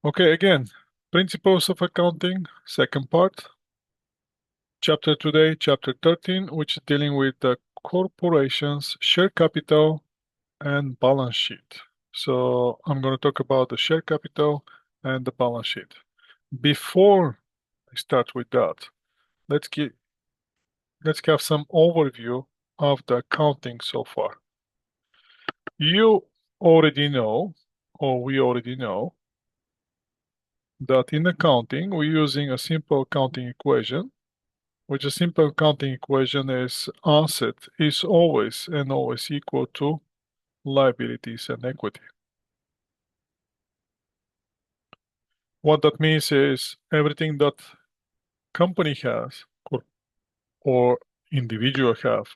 Okay, again, principles of accounting, second part, chapter today, chapter 13, which is dealing with the corporation's share capital and balance sheet. So I'm going to talk about the share capital and the balance sheet. Before I start with that, let's get let's have some overview of the accounting so far. You already know, or we already know, that in accounting we're using a simple accounting equation, which a simple accounting equation is asset is always and always equal to liabilities and equity. What that means is everything that company has or individual have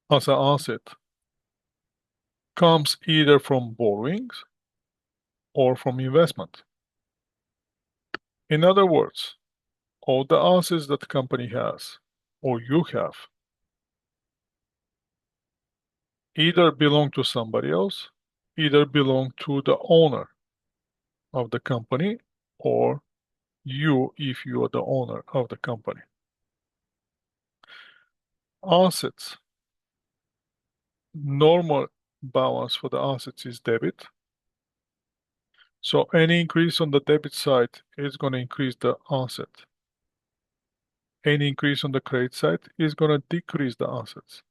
as an asset comes either from borrowings or from investment. In other words, all the assets that the company has or you have either belong to somebody else, either belong to the owner of the company, or you if you are the owner of the company. Assets. Normal balance for the assets is debit. So any increase on the debit side is going to increase the asset. Any increase on the credit side is going to decrease the assets.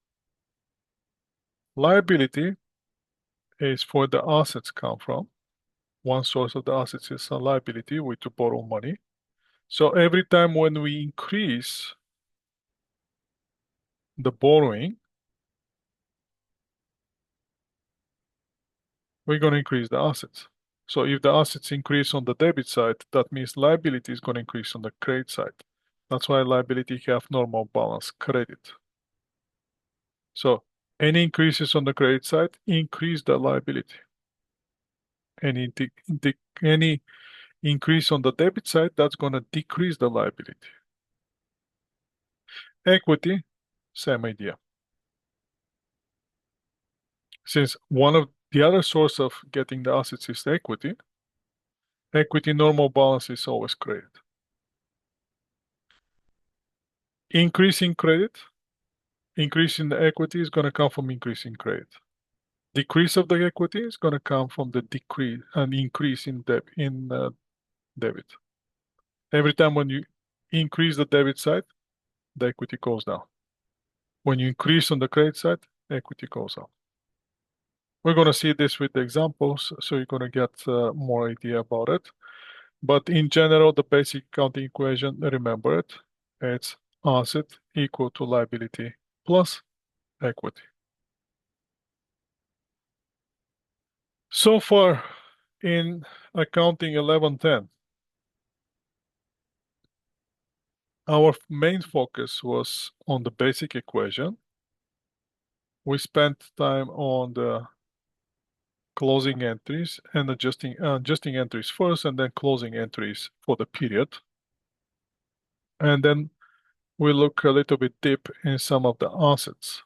Liability is where the assets come from. One source of the assets is a liability, we to borrow money. So every time when we increase the borrowing, we're going to increase the assets. So if the assets increase on the debit side, that means liability is going to increase on the credit side. That's why liability have normal balance credit. So any increases on the credit side increase the liability. Any increase on the debit side, that's going to decrease the liability. Equity, same idea. Since one of the other source of getting the assets is the equity normal balance is always credit. Increasing credit, increasing the equity is going to come from increasing credit. Decrease of the equity is going to come from the decrease and increase in debit. Every time when you increase the debit side, the equity goes down. When you increase on the credit side, equity goes up. We're going to see this with the examples, so you're going to get more idea about it. But in general, the basic accounting equation, remember it, it's asset equal to liability plus equity. So far in accounting 1110, our main focus was on the basic equation. We spent time on the closing entries and adjusting entries first and then closing entries for the period. And then we look a little bit deep in some of the assets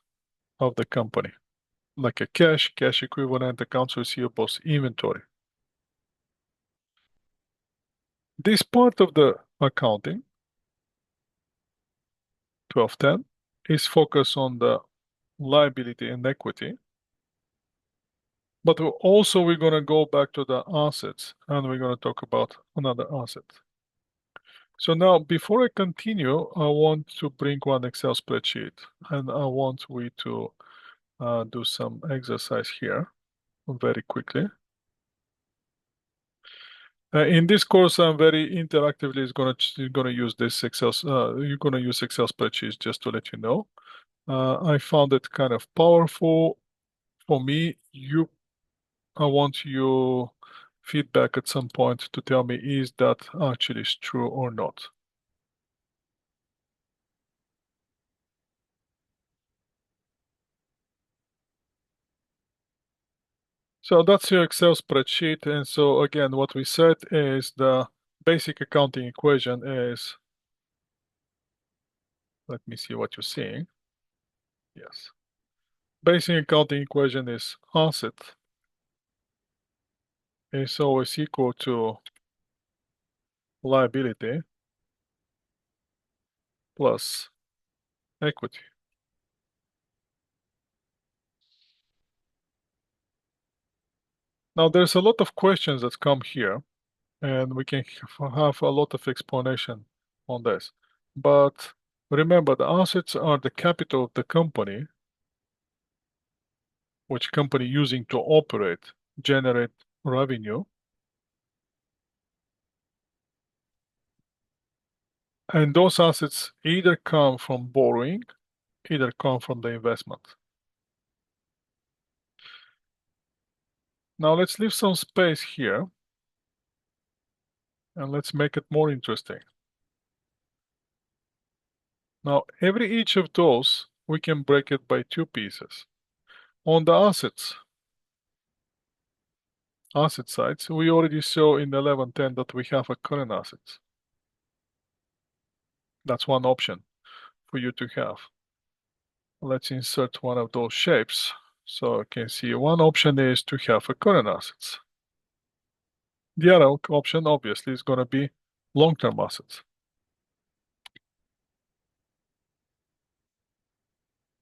of the company, like a cash equivalent, accounts receivables, inventory. This part of the accounting, 1210, is focused on the liability and equity. But we're going to go back to the assets and we're going to talk about another asset. So now, before I continue, I want to bring one Excel spreadsheet and I want we to do some exercise here very quickly. In this course, I'm very interactively is gonna use this Excel. You're gonna use Excel spreadsheets just to let you know. I found it kind of powerful for me. I want you feedback at some point to tell me is that actually is true or not. So that's your Excel spreadsheet. And so again, what we said is the basic accounting equation is, let me see what you're seeing. Yes. Basic accounting equation is asset is always equal to liability plus equity. Now there's a lot of questions that come here, and we can have a lot of explanation on this. But remember, the assets are the capital of the company, which company using to operate, generate revenue. And those assets either come from borrowing, either come from the investment. Now let's leave some space here and let's make it more interesting. Now every each of those, we can break it by two pieces. On the asset side, so we already saw in 1110 that we have a current assets. That's one option for you to have. Let's insert one of those shapes. So you can see one option is to have a current assets. The other option obviously is going to be long-term assets.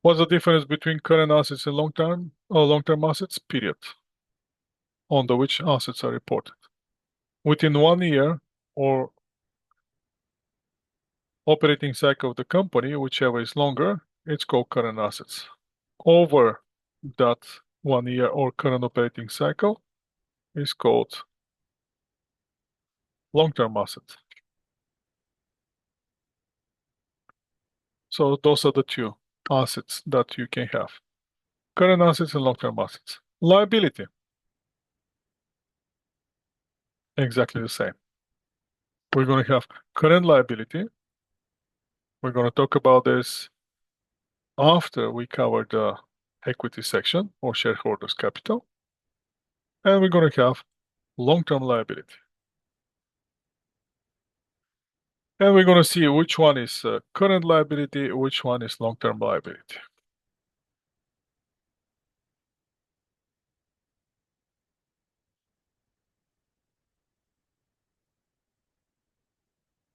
What's the difference between current assets and long-term assets? Period. On the which assets are reported. Within 1 year or operating cycle of the company, whichever is longer, it's called current assets. Over that 1 year or current operating cycle is called long-term assets. So those are the two assets that you can have. Current assets and long-term assets. Liability. Exactly the same. We're going to have current liability. We're going to talk about this after we cover the equity section or shareholders' capital. And we're going to have long-term liability. And we're going to see which one is current liability, which one is long-term liability.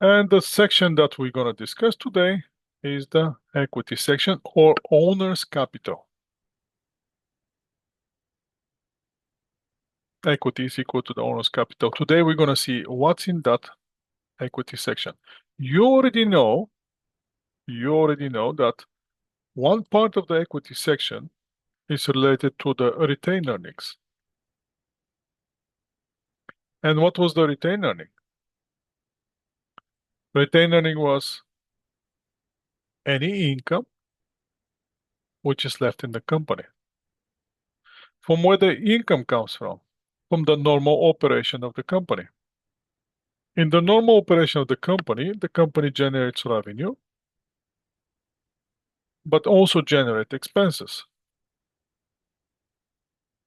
And the section that we're going to discuss today is the equity section or owner's capital. Equity is equal to the owner's capital. Today we're going to see what's in that equity section. You already know that one part of the equity section is related to the retained earnings. And what was the retained earning? Retained earning was any income which is left in the company. From where the income comes from the normal operation of the company. In the normal operation of the company generates revenue, but also generates expenses.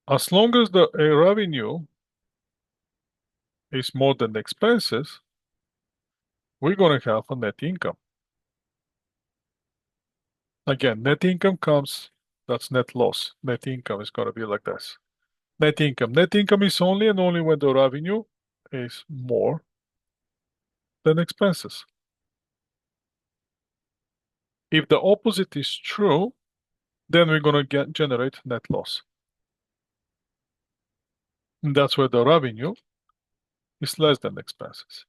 As long as the revenue is more than the expenses, we're going to have a net income. Again, net income comes, that's net loss. Net income is going to be like this. Net income. Net income is only and only when the revenue is more than expenses. If the opposite is true, then we're going to generate net loss. And that's where the revenue is less than expenses.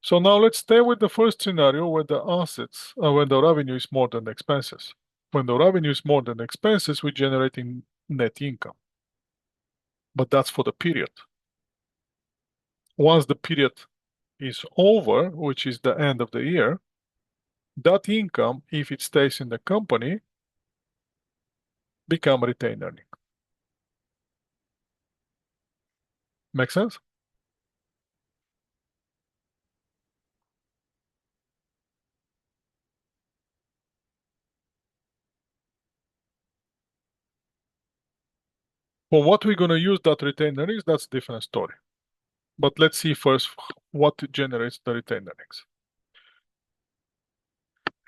So now let's stay with the first scenario where the assets, when the revenue is more than expenses. When the revenue is more than expenses, we're generating net income. But that's for the period. Once the period is over, which is the end of the year, that income, if it stays in the company, become retained earning. Make sense? For what we're going to use that retained earnings, that's a different story. But let's see first what generates the retained earnings.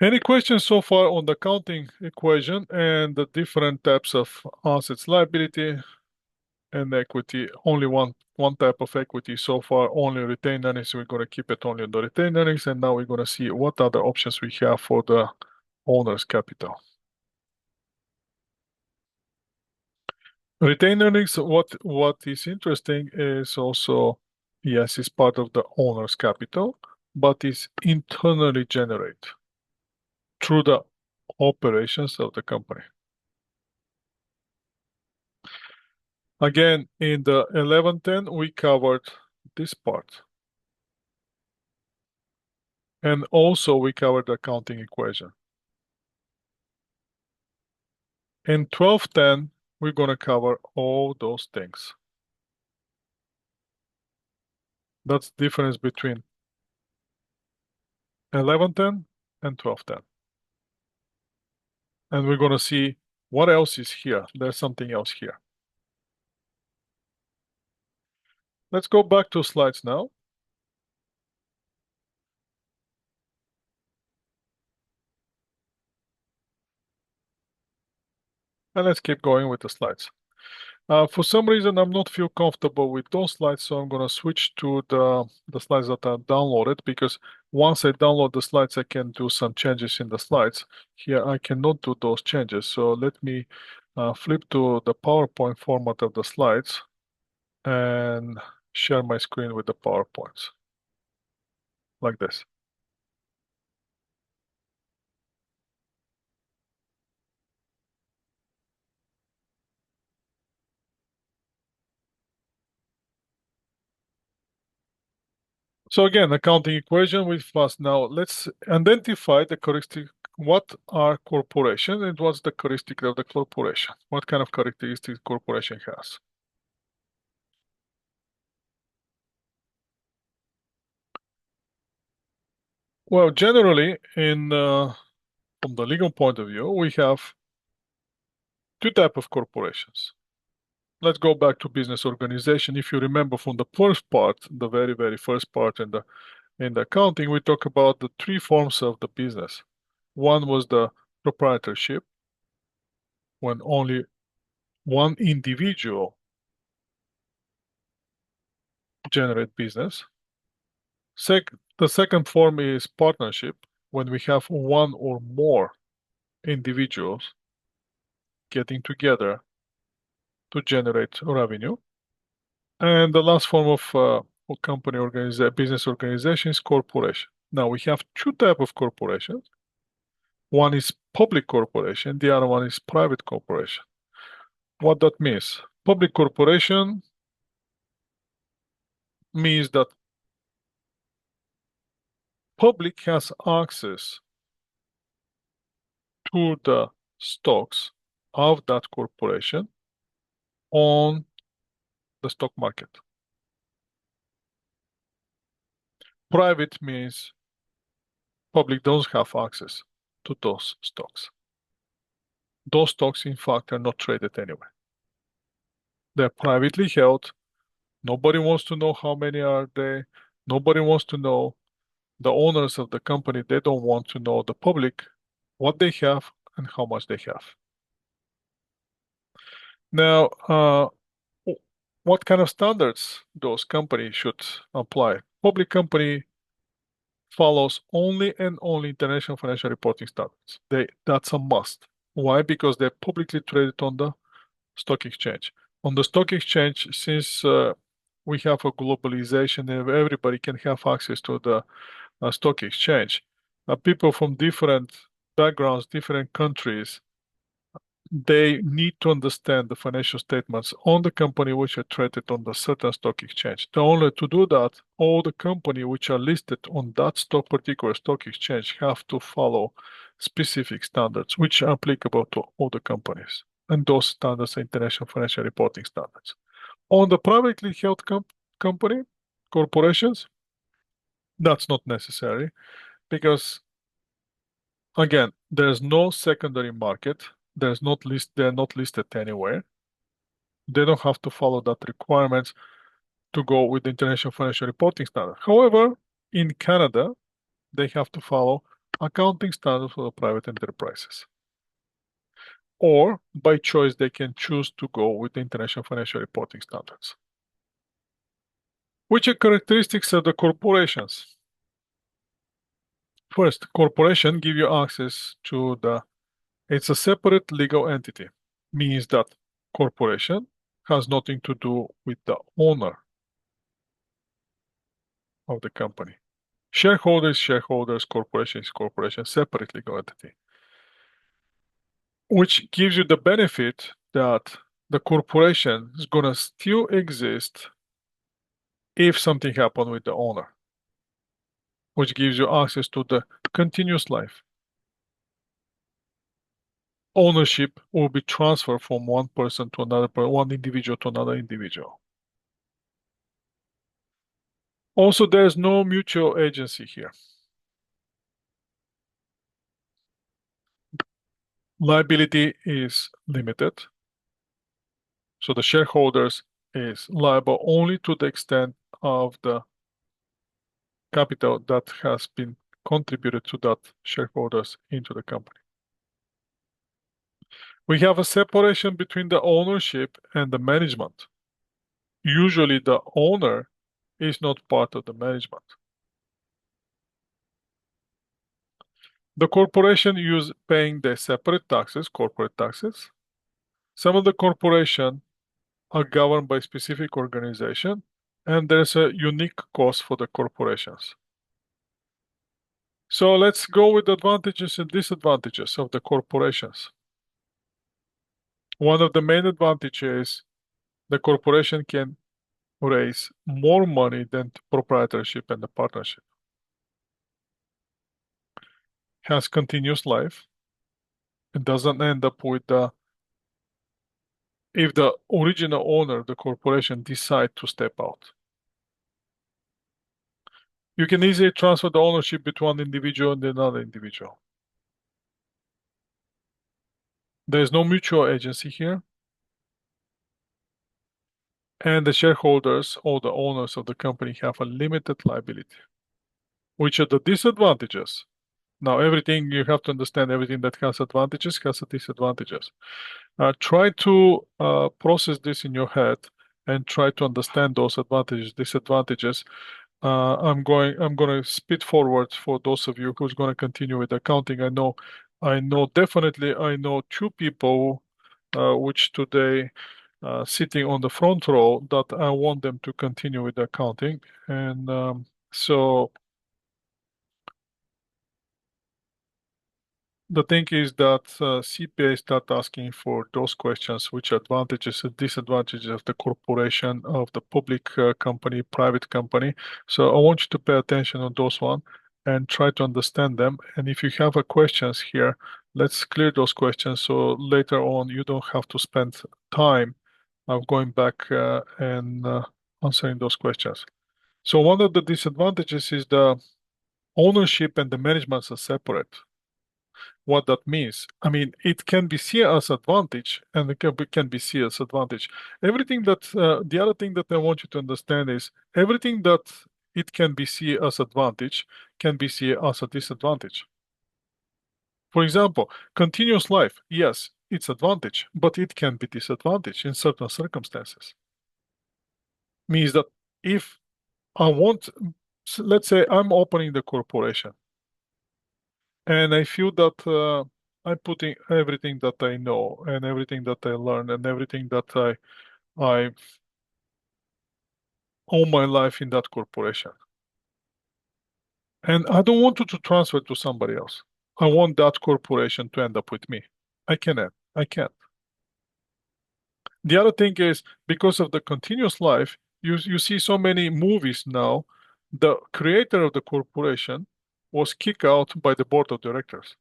Any questions so far on the counting equation and the different types of assets liability? and equity, only one type of equity so far, only retained earnings. We're going to keep it only on the retained earnings, and now we're going to see what other options we have for the owner's capital. Retained earnings, what is interesting is also, yes, it's part of the owner's capital, but it's internally generated through the operations of the company. Again, in the 1110, we covered this part. And also we covered the accounting equation. In 1210, we're going to cover all those things. That's the difference between 1110 and 1210. And we're going to see what else is here. There's something else here. Let's go back to slides now. And let's keep going with the slides. For some reason, I'm not feel comfortable with those slides, so I'm going to switch to the slides that are downloaded, because once I download the slides, I can do some changes in the slides. Here, I cannot do those changes. So let me flip to the PowerPoint format of the slides and share my screen with the PowerPoints like this. So again, accounting equation with fast. Now let's identify the characteristic. What are corporations and what's the characteristic of the corporation? What kind of characteristics corporation has? Well, generally, from the legal point of view, we have two types of corporations. Let's go back to business organization. If you remember from the first part, the very first part in the accounting, we talk about the three forms of the business. One was the proprietorship, when only one individual generate business. The second form is partnership, when we have one or more individuals getting together to generate revenue. And the last form of business organization is corporation. Now we have two types of corporations. One is public corporation, the other one is private corporation. What that means? Public corporation means that public has access to the stocks of that corporation on the stock market. Private means public doesn't have access to those stocks. Those stocks, in fact, are not traded anyway. They're privately held. Nobody wants to know how many are they. Nobody wants to know. The owners of the company, they don't want to know the public what they have and how much they have. Now, what kind of standards those companies should apply? Public company follows only and only international financial reporting standards. That's a must. Why? Because they're publicly traded on the stock exchange. On the stock exchange, since we have a globalization and everybody can have access to the stock exchange, people from different backgrounds, different countries, they need to understand the financial statements on the company which are traded on the certain stock exchange. The only to do that, all the company which are listed on that particular stock exchange have to follow specific standards which are applicable to all the companies. And those standards are international financial reporting standards. On the privately held company, corporations, that's not necessary because again, there's no secondary market. They're not listed anywhere. They don't have to follow that requirements to go with the International Financial Reporting Standard. However, in Canada, they have to follow accounting standards for the private enterprises. or by choice, they can choose to go with the International Financial Reporting Standards. Which are characteristics of the corporations? First, corporation give you access to it's a separate legal entity, means that corporation has nothing to do with the owner of the company. Shareholders, corporation is corporation, separate legal entity, which gives you the benefit that the corporation is going to still exist if something happened with the owner, which gives you access to the continuous life. Ownership will be transferred from one person to another, one individual to another individual. Also, there's no mutual agency here. Liability is limited. So the shareholders is liable only to the extent of the capital that has been contributed to that shareholders into the company. We have a separation between the ownership and the management. Usually the owner is not part of the management. The corporation use paying the separate taxes, corporate taxes. Some of the corporation are governed by specific organization, and there's a unique cost for the corporations. So let's go with the advantages and disadvantages of the corporations. One of the main advantages is the corporation can raise more money than proprietorship and the partnership. Has continuous life. It doesn't end up with if the original owner, the corporation, decide to step out. You can easily transfer the ownership between one individual and another individual. There is no mutual agency here. And the shareholders or the owners of the company have a limited liability. Which are the disadvantages? Now, everything you have to understand, everything that has advantages has disadvantages. Try to process this in your head and try to understand those advantages, disadvantages. I'm going to speed forward for those of you who's going to continue with accounting. I know definitely I know two people which today sitting on the front row that I want them to continue with accounting. And so the thing is that CPA start asking for those questions, which advantages and disadvantages of the corporation, of the public company, private company. So I want you to pay attention on those one and try to understand them. And if you have questions here, let's clear those questions so later on you don't have to spend time of going back and answering those questions. So one of the disadvantages is the ownership and the management are separate. What that means. I mean, it can be seen as advantage and it can be seen as advantage. Everything that, the other thing that I want you to understand is everything that it can be seen as advantage can be seen as a disadvantage. For example, continuous life, yes, it's advantage, but it can be disadvantage in certain circumstances. Means that if I want, let's say I'm opening the corporation and I feel that I'm putting everything that I know and everything that I learned and everything that I owe my life in that corporation. And I don't want to transfer to somebody else. I want that corporation to end up with me. I cannot. I can't. The other thing is because of the continuous life, you see so many movies now, the creator of the corporation was kicked out by the board of directors.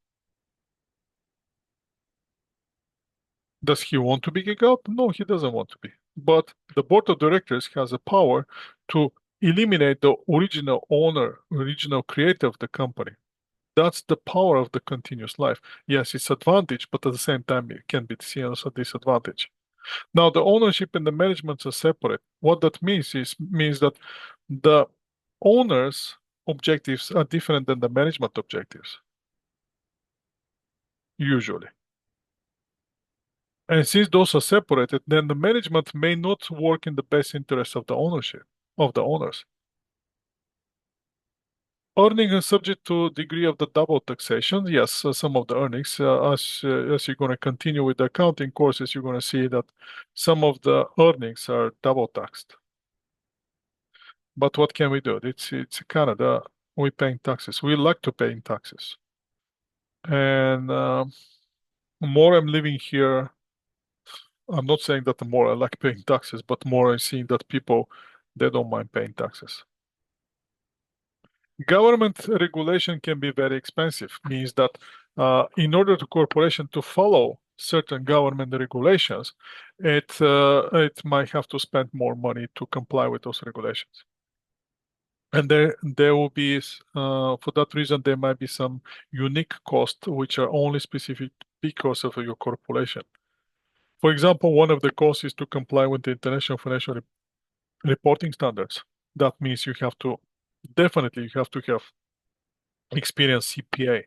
Does he want to be kicked out? No, he doesn't want to be. But the board of directors has a power to eliminate the original owner, original creator of the company. That's the power of the continuous life. Yes, it's advantage, but at the same time, it can be seen as a disadvantage. Now, the ownership and the management are separate. What that means that the owner's objectives are different than the management objectives, usually. And since those are separated, then the management may not work in the best interest of the ownership, of the owners. Earning is subject to degree of the double taxation. Yes, some of the earnings, as you're going to continue with the accounting courses, you're going to see that some of the earnings are double taxed. But what can we do? It's Canada. We're paying taxes. We like to pay taxes. And more I'm living here, I'm not saying that the more I like paying taxes, but more I'm seeing that people, they don't mind paying taxes. Government regulation can be very expensive, means that in order to corporation to follow certain government regulations, it might have to spend more money to comply with those regulations. And there will be, for that reason, there might be some unique costs which are only specific because of your corporation. For example, one of the costs is to comply with the International Financial Reporting Standards. That means you have to definitely you have to have experienced CPA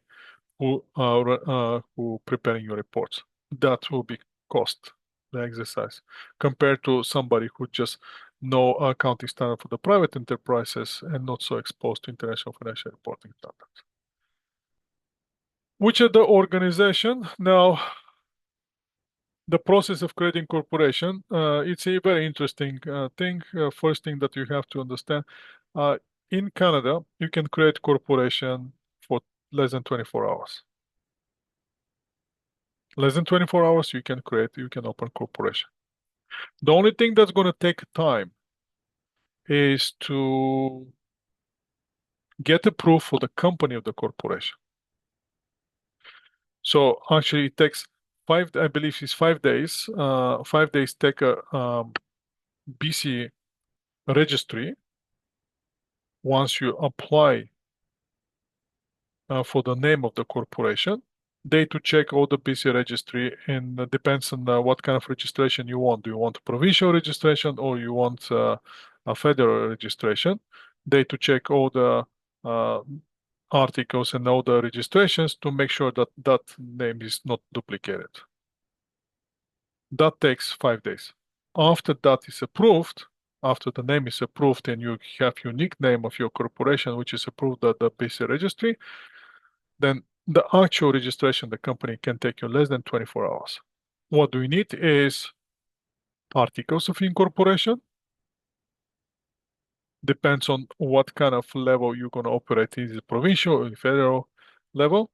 who preparing your reports. That will be cost the exercise compared to somebody who just know accounting standard for the private enterprises and not so exposed to international financial reporting standards. Which are the organization? Now, the process of creating corporation, it's a very interesting thing. First thing that you have to understand, in Canada, you can create corporation for less than 24 hours. Less than 24 hours, you can open corporation. The only thing that's going to take time is to get approved for the company of the corporation. So actually it takes I believe it's 5 days. 5 days take a BC registry. Once you apply for the name of the corporation, they to check all the BC registry, and depends on what kind of registration you want. Do you want a provincial registration or you want a federal registration? They to check all the uh, articles and all the registrations to make sure that that name is not duplicated. That takes 5 days. After that is approved, after the name is approved and you have unique name of your corporation, which is approved at the BC registry, then the actual registration of the company can take you less than 24 hours. What we need is articles of incorporation. Depends on what kind of level you're going to operate in, the provincial or federal level.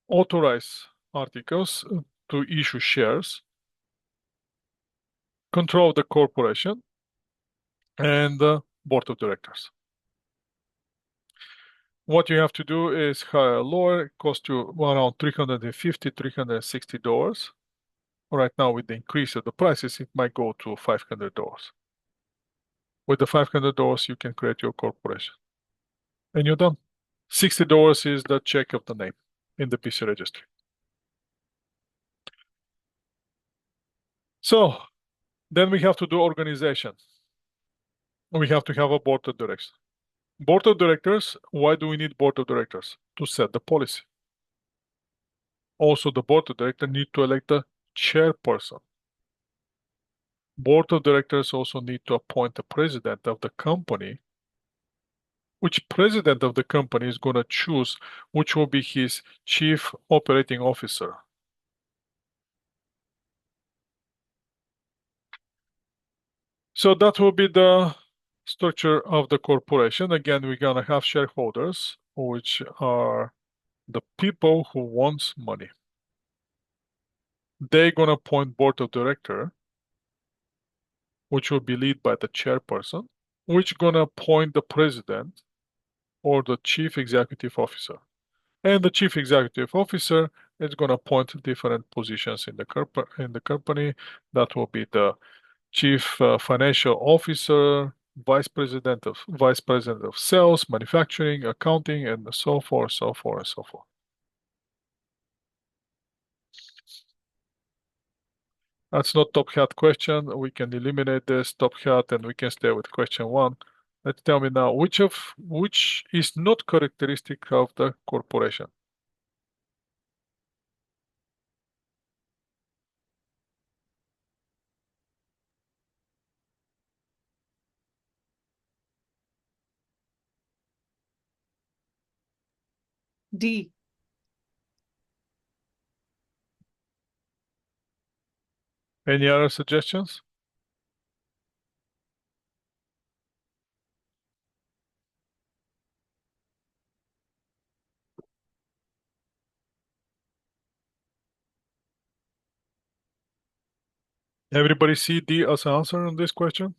Authorize articles to issue shares, control the corporation, and board of directors. What you have to do is hire a lawyer. It costs you around $350, $360. Right now, with the increase of the prices, it might go to $500. With the $500, you can create your corporation. And you're done. $60 is the check of the name in the PC registry. So then we have to do organization. We have to have a board of directors. Board of directors, why do we need board of directors? To set the policy. Also, the board of directors need to elect a chairperson. Board of directors also need to appoint the president of the company, which president of the company is going to choose which will be his chief operating officer. So that will be the structure of the corporation. Again, we're going to have shareholders, which are the people who wants money. They're going to appoint board of director, which will be led by the chairperson, which going to appoint the president or the chief executive officer. And the chief executive officer is going to appoint different positions in the company. That will be the chief financial officer, vice president of sales, manufacturing, accounting, and so forth, so forth, and so forth. That's not top hat question. We can eliminate this top hat and we can stay with question one. Let's tell me now which is not characteristic of the corporation. D. Any other suggestions? Everybody see D as an answer on this question?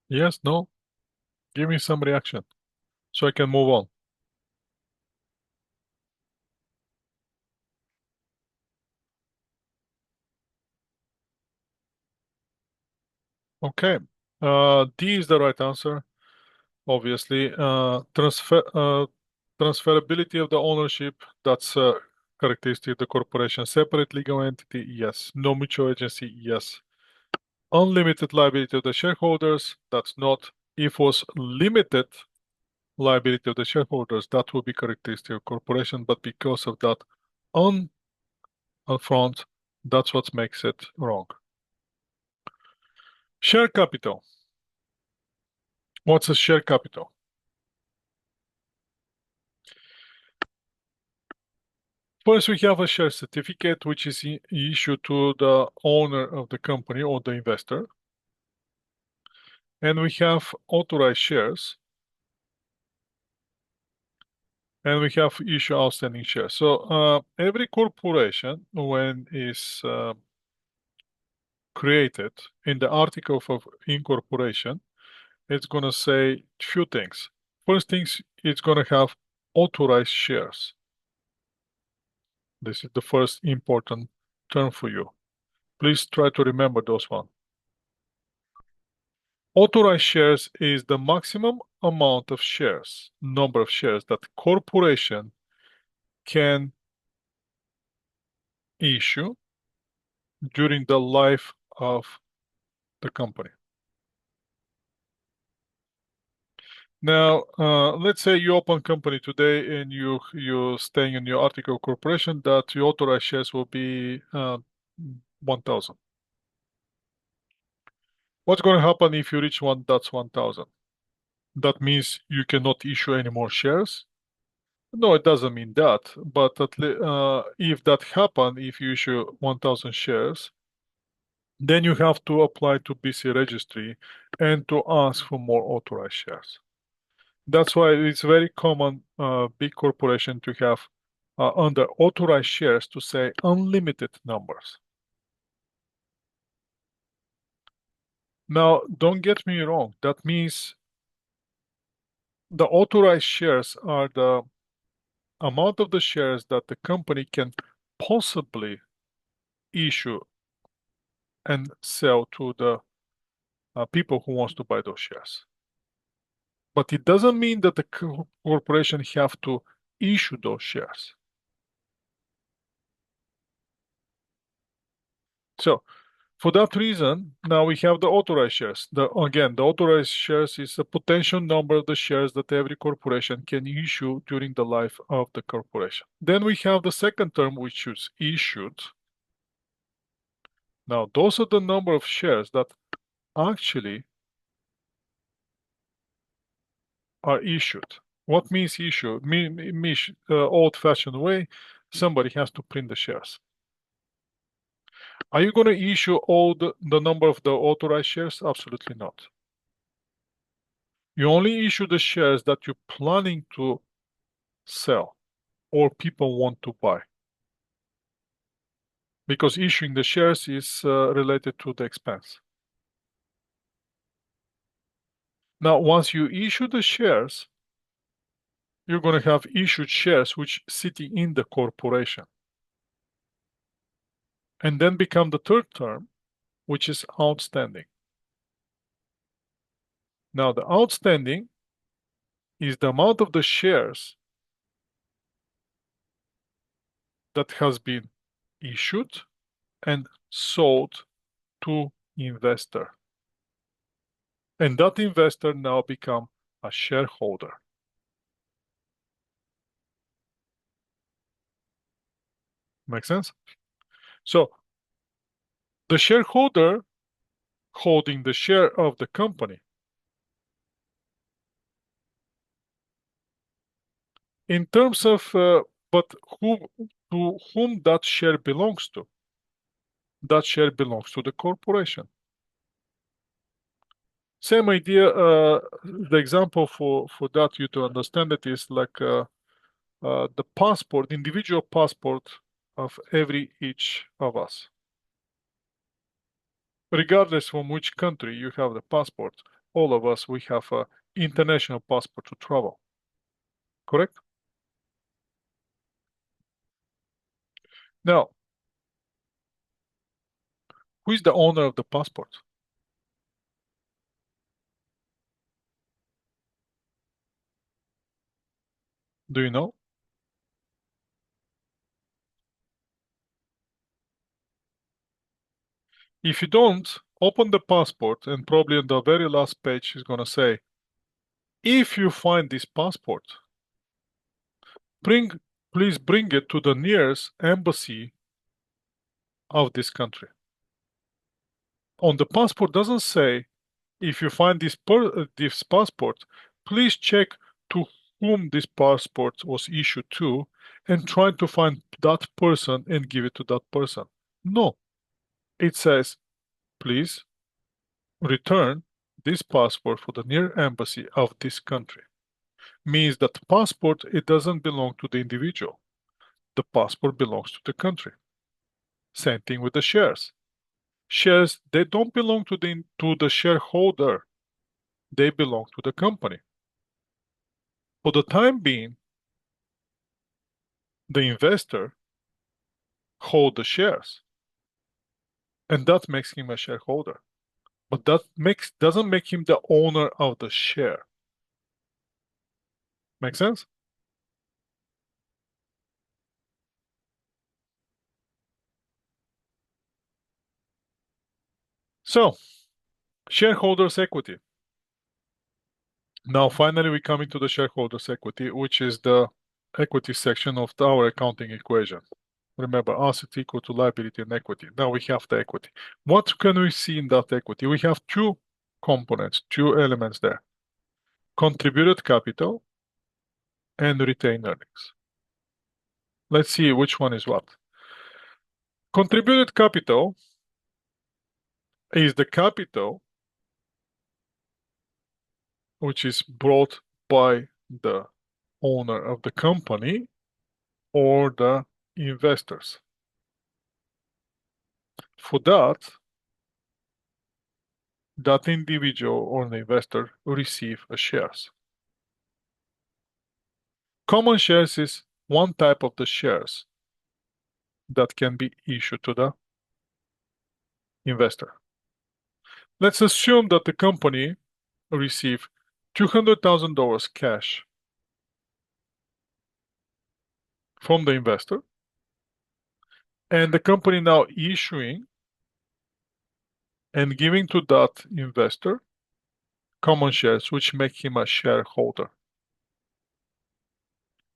Yes, no? Give me some reaction so I can move on. Okay. D is the right answer, obviously. Transferability of the ownership, that's a characteristic of the corporation. Separate legal entity, yes. No mutual agency, yes. Unlimited liability of the shareholders, that's not. If was limited liability of the shareholders, that would be characteristic of corporation, but because of that on front, that's what makes it wrong. Share capital. What's a share capital? First, we have a share certificate, which is issued to the owner of the company or the investor. And we have authorized shares. And we have issue outstanding shares. So every corporation, when is created in the article of incorporation, it's going to say few things. First things, it's going to have authorized shares. This is the first important term for you. Please try to remember those one. Authorized shares is the maximum amount of shares, number of shares that corporation can issue during the life of the company. Now, let's say you open company today and you staying in your article of corporation that your authorized shares will be 1,000. What's going to happen if you reach that's 1,000? That means you cannot issue any more shares? No, it doesn't mean that. But if that happen, if you issue 1,000 shares, then you have to apply to BC registry and to ask for more authorized shares. That's why it's very common, big corporation to have under authorized shares to say unlimited numbers. Now, don't get me wrong. That means the authorized shares are the amount of the shares that the company can possibly issue and sell to the people who wants to buy those shares. But it doesn't mean that the corporation have to issue those shares. So for that reason, now we have the authorized shares. Again, the authorized shares is a potential number of the shares that every corporation can issue during the life of the corporation. Then we have the second term, which is issued. Now, those are the number of shares that actually are issued. What means issue? Old-fashioned way, somebody has to print the shares. Are you going to issue all the number of the authorized shares? Absolutely not. You only issue the shares that you're planning to sell or people want to buy. Because issuing the shares is related to the expense. Now, once you issue the shares, you're going to have issued shares which sitting in the corporation. And then become the third term, which is outstanding. Now, the outstanding is the amount of the shares that has been issued and sold to investor. And that investor now become a shareholder. Make sense? So The shareholder holding the share of the company. In terms of, but who to whom that share belongs to? That share belongs to the corporation. Same idea. The example for that you to understand it is like the passport, individual passport of every each of us. Regardless from which country you have the passport, all of us we have a international passport to travel. Correct? Now, who is the owner of the passport? Do you know? If you don't, open the passport and probably on the very last page is gonna say, if you find this passport, bring please bring it to the nearest embassy of this country. On the passport doesn't say, if you find this passport, please check to whom this passport was issued to and try to find that person and give it to that person. No, it says, please return this passport for the near embassy of this country. Means that the passport, it doesn't belong to the individual. The passport belongs to the country. Same thing with the shares. Shares, they don't belong to the shareholder. They belong to the company. For the time being, the investor hold the shares, and that makes him a shareholder. But that doesn't make him the owner of the share. Make sense? So, shareholders' equity. Now, finally, we come into the shareholders' equity, which is the equity section of our accounting equation. Remember, asset equal to liability and equity. Now we have the equity. What can we see in that equity? We have two components, two elements there. Contributed capital and retained earnings. Let's see which one is what. Contributed capital is the capital which is brought by the owner of the company or the investors. For that, that individual or the investor receive a shares. Common shares is one type of the shares that can be issued to the investor. Let's assume that the company receive $200,000 cash from the investor, and the company now issuing and giving to that investor common shares, which make him a shareholder.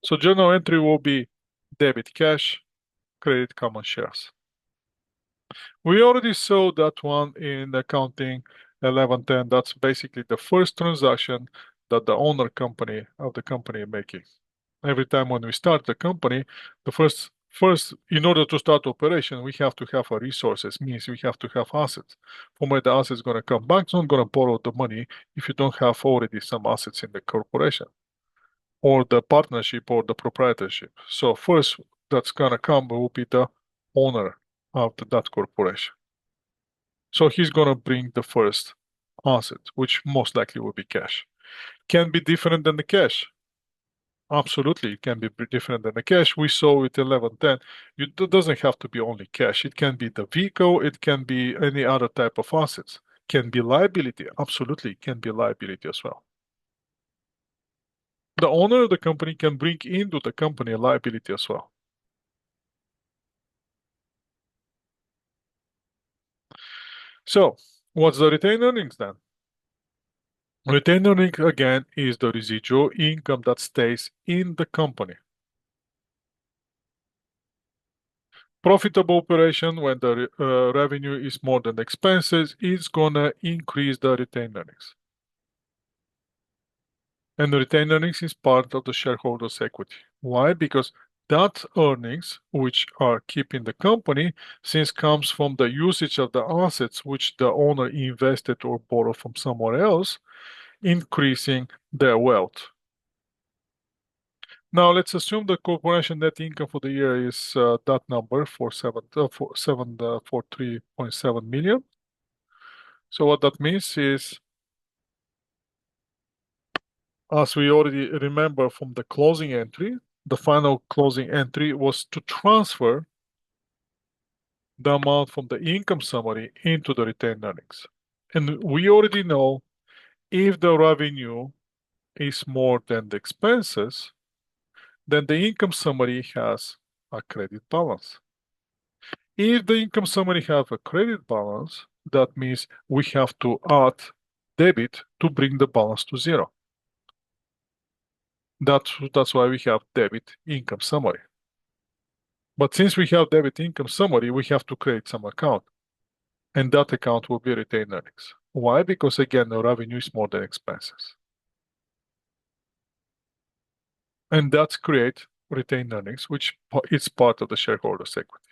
So journal entry will be debit cash, credit common shares. We already saw that one in accounting 1110. That's basically the first transaction that the owner company of the company is making. Every time when we start the company, the first in order to start operation, we have to have a resources, means we have to have assets. From where the assets going to come, bank's not going to borrow the money if you don't have already some assets in the corporation or the partnership or the proprietorship. So first that's going to come will be the owner of that corporation. So he's going to bring the first asset, which most likely will be cash. Can be different than the cash. Absolutely, it can be different than the cash. We saw it 1110. It doesn't have to be only cash. It can be the vehicle. It can be any other type of assets. Can be liability. Absolutely, it can be liability as well. The owner of the company can bring into the company a liability as well. So, what's the retained earnings then? Retained earnings again is the residual income that stays in the company. Profitable operation when the revenue is more than expenses is gonna increase the retained earnings. And the retained earnings is part of the shareholders' equity. Why? Because that earnings, which are keeping the company, since comes from the usage of the assets which the owner invested or borrowed from somewhere else, increasing their wealth. Now let's assume the corporation net income for the year is that number for 3.7 million. So what that means is, as we already remember from the closing entry, the final closing entry was to transfer the amount from the income summary into the retained earnings. And we already know if the revenue is more than the expenses, then the income summary has a credit balance. If the income summary has a credit balance, that means we have to add debit to bring the balance to zero. That's why we have debit income summary. But since we have debit income summary, we have to create some account. And that account will be retained earnings. Why? Because again, the revenue is more than expenses. And that's create retained earnings, which is part of the shareholders' equity.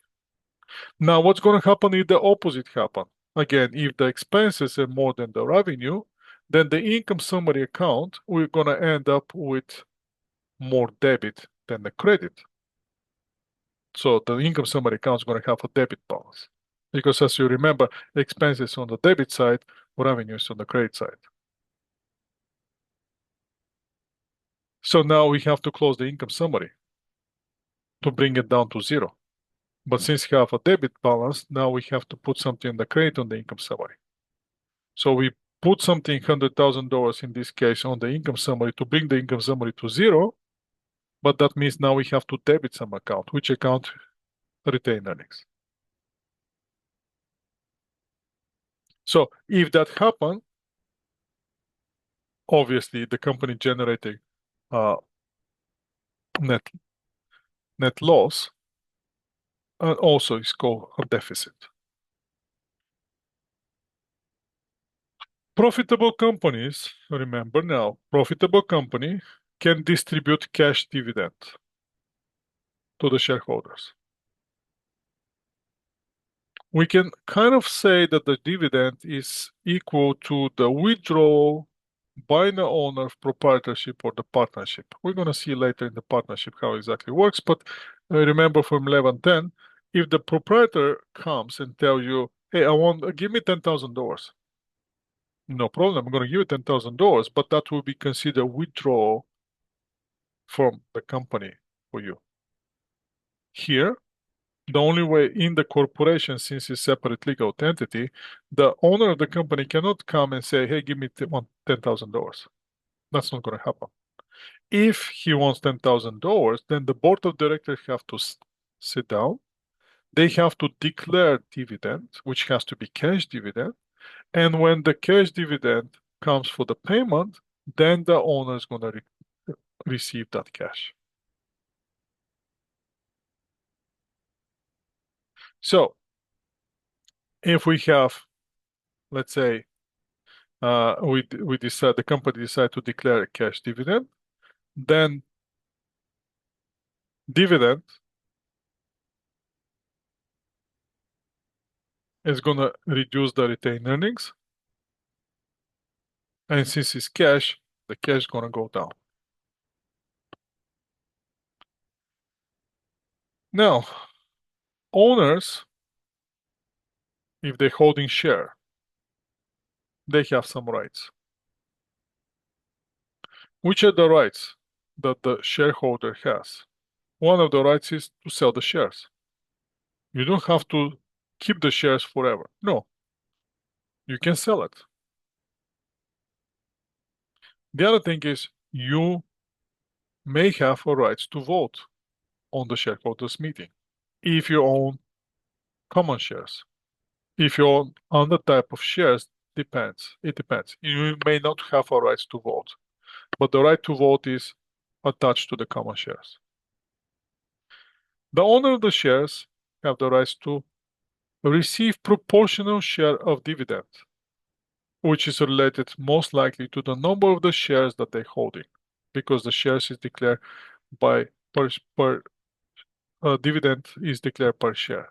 Now, what's going to happen if the opposite happen? Again, if the expenses are more than the revenue, then the income summary account, we're going to end up with more debit than the credit. So the income summary account is going to have a debit balance. Because as you remember, expenses on the debit side, revenues on the credit side. So now we have to close the income summary to bring it down to zero. But since we have a debit balance, now we have to put something in the credit on the income summary. So we put something $100,000 in this case on the income summary to bring the income summary to zero. But that means now we have to debit some account, which account? Retained earnings. So if that happens, obviously the company generating net loss and also is called a deficit. Profitable companies, remember now, profitable company can distribute cash dividend to the shareholders. We can kind of say that the dividend is equal to the withdrawal by the owner of proprietorship or the partnership. We're going to see later in the partnership how exactly works, but remember from 1110, if the proprietor comes and tell you, hey, give me $10,000. No problem, I'm going to give you $10,000, but that will be considered withdrawal from the company for you. Here, the only way in the corporation, since it's separate legal entity, the owner of the company cannot come and say, hey, give me $10,000. That's not going to happen. If he wants $10,000, then the board of directors have to sit down. They have to declare dividend, which has to be cash dividend. And when the cash dividend comes for the payment, then the owner is going to receive that cash. So if we have, let's say, we decide the company decide to declare a cash dividend, then dividend is going to reduce the retained earnings, and since it's cash, the cash is going to go down. Now, owners, if they're holding share, they have some rights. Which are the rights that the shareholder has? One of the rights is to sell the shares. You don't have to keep the shares forever. No, you can sell it. The other thing is you may have a right to vote on the shareholders meeting if you own common shares. If you own other type of shares, depends. It depends. You may not have a right to vote, but the right to vote is attached to the common shares. The owner of the shares have the rights to receive proportional share of dividend, which is related most likely to the number of the shares that they're holding, because the shares is declared by per dividend is declared per share.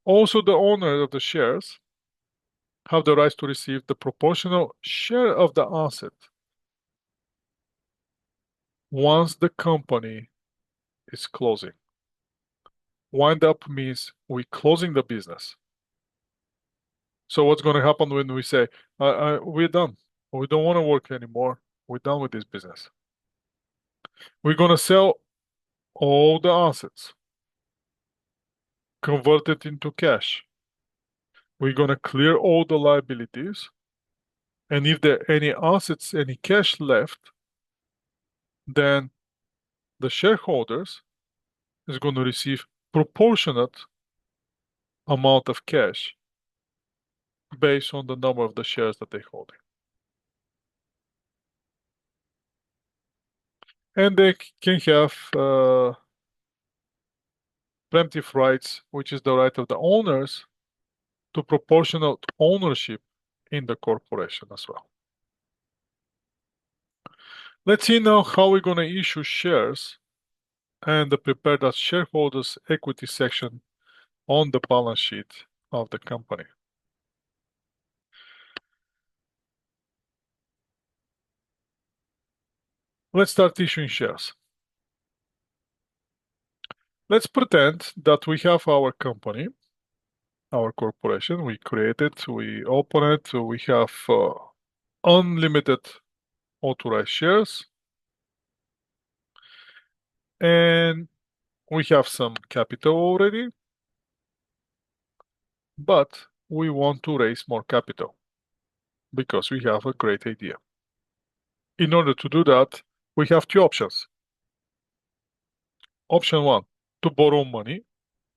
Also, the owner of the shares have the rights to receive the proportional share of the asset once the company is closing. Wind up means we're closing the business. So what's going to happen when we say, we're done. We don't want to work anymore. We're done with this business. We're going to sell all the assets, convert it into cash. We're going to clear all the liabilities. And if there are any assets, any cash left, then the shareholders is going to receive proportionate amount of cash based on the number of the shares that they hold. And they can have preemptive rights, which is the right of the owners to proportional ownership in the corporation as well. Let's see now how we're going to issue shares and prepare that shareholders equity section on the balance sheet of the company. Let's start issuing shares. Let's pretend that we have our company, our corporation. We create it, we open it, we have unlimited authorized shares, and we have some capital already, but we want to raise more capital because we have a great idea. In order to do that, we have two options. Option one, to borrow money.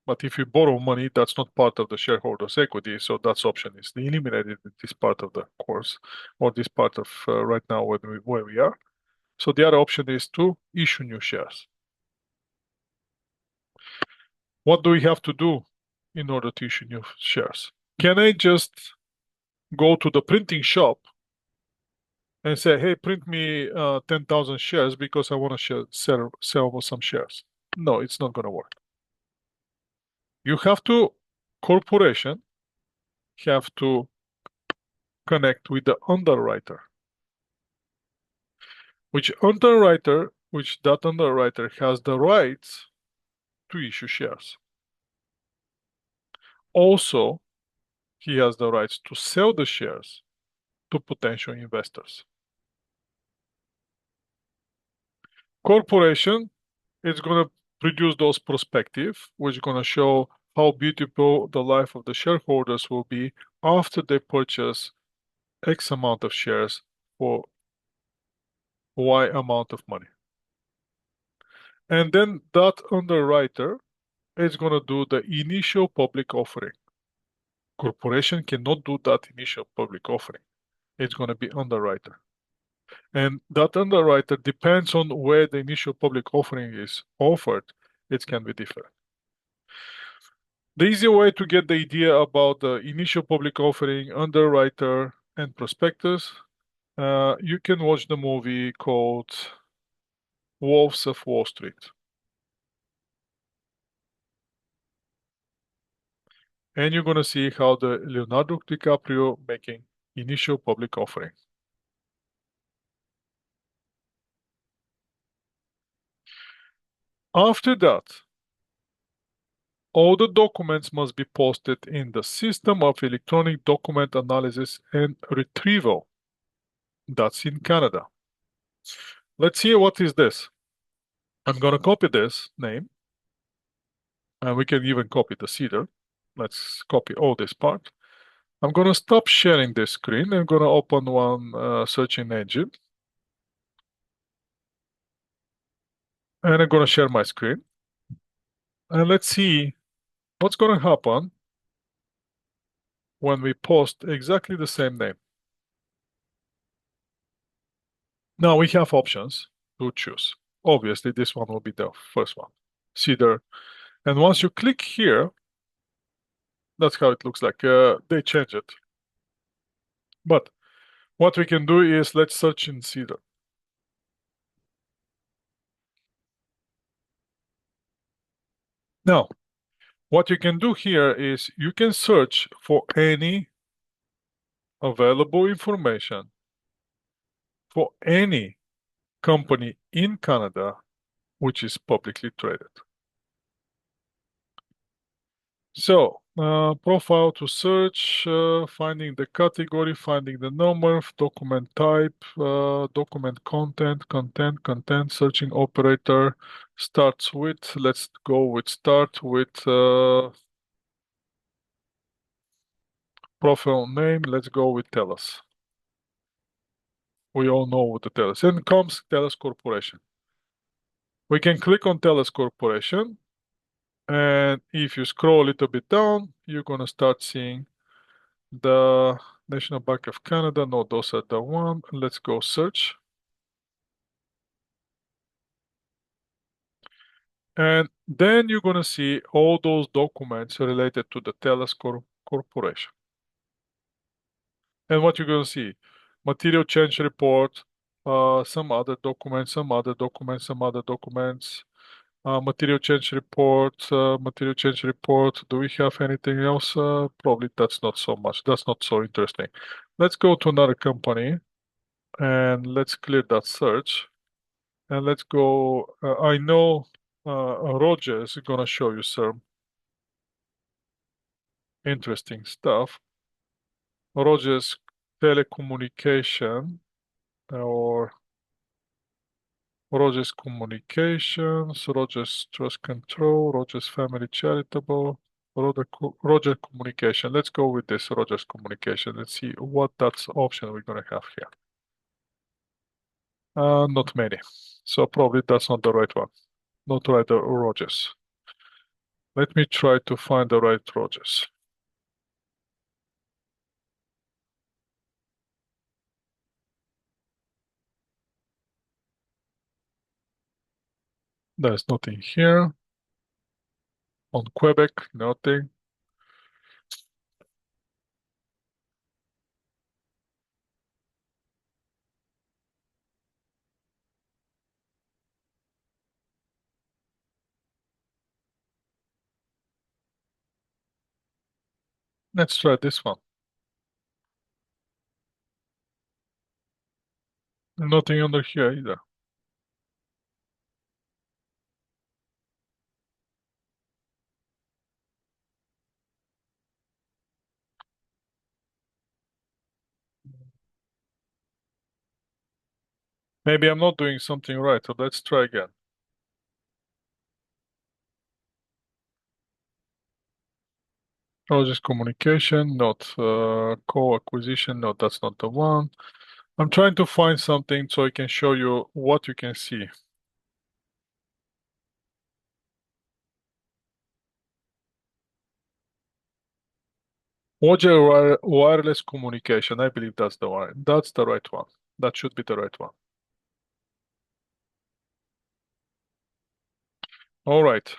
But if you borrow money, that's not part of the shareholders' equity, so that option is eliminated in this part of the course, or this part of right now where we are. So the other option is to issue new shares. What do we have to do in order to issue new shares? Can I just go to the printing shop and say, hey, print me 10,000 shares because I want to sell some shares? No, it's not going to work. You have to, corporation have to connect with the underwriter, which that underwriter has the rights to issue shares. Also, he has the rights to sell the shares to potential investors. Corporation is going to produce those perspectives, which is going to show how beautiful the life of the shareholders will be after they purchase X amount of shares for Y amount of money. And then that underwriter is going to do the initial public offering. Corporation cannot do that initial public offering. It's going to be underwriter. And that underwriter depends on where the initial public offering is offered. It can be different. The easy way to get the idea about the initial public offering, underwriter, and prospectus, you can watch the movie called Wolves of Wall Street. And you're going to see how the Leonardo DiCaprio making initial public offering. After that, all the documents must be posted in the system of electronic document analysis and retrieval. That's in Canada. Let's see what is this. I'm going to copy this name, and we can even copy the cedar. Let's copy all this part. I'm going to stop sharing this screen. I'm going to open one searching engine. And I'm going to share my screen. And let's see what's going to happen when we post exactly the same name. Now we have options to choose. Obviously, this one will be the first one, Cedar. And once you click here, that's how it looks like. They change it. But what we can do is let's search in Cedar. Now, what you can do here is you can search for any available information for any company in Canada which is publicly traded. So, profile to search, finding the category, finding the number, document type, document content, searching operator, starts with, let's go with start with profile name, let's go with TELUS. We all know what the TELUS. And comes TELUS Corporation. We can click on TELUS Corporation, and if you scroll a little bit down, you're gonna start seeing the National Bank of Canada. No, those are the one. Let's go search. And then you're gonna see all those documents related to the TELUS Corporation. And what you're gonna see, material change report, some other documents, some other documents, some other documents, material change report, material change report. Do we have anything else? Probably that's not so much. That's not so interesting. Let's go to another company and let's clear that search. And let's go. I know Rogers is gonna show you some interesting stuff. Rogers Telecommunication or Rogers Communications, Rogers Trust Control, Rogers Family Charitable, Roger Communication. Let's go with this Rogers Communication. Let's see what that's option we're gonna have here. Not many. So probably that's not the right one. Not right Rogers. Let me try to find the right Rogers. There's nothing here. On Quebec, nothing. Let's try this one. Nothing under here either. Maybe I'm not doing something right, so let's try again. Rogers Communication, not co-acquisition, no, that's not the one. I'm trying to find something so I can show you what you can see. Wireless communication, I believe that's the one. That's the right one. That should be the right one. All right.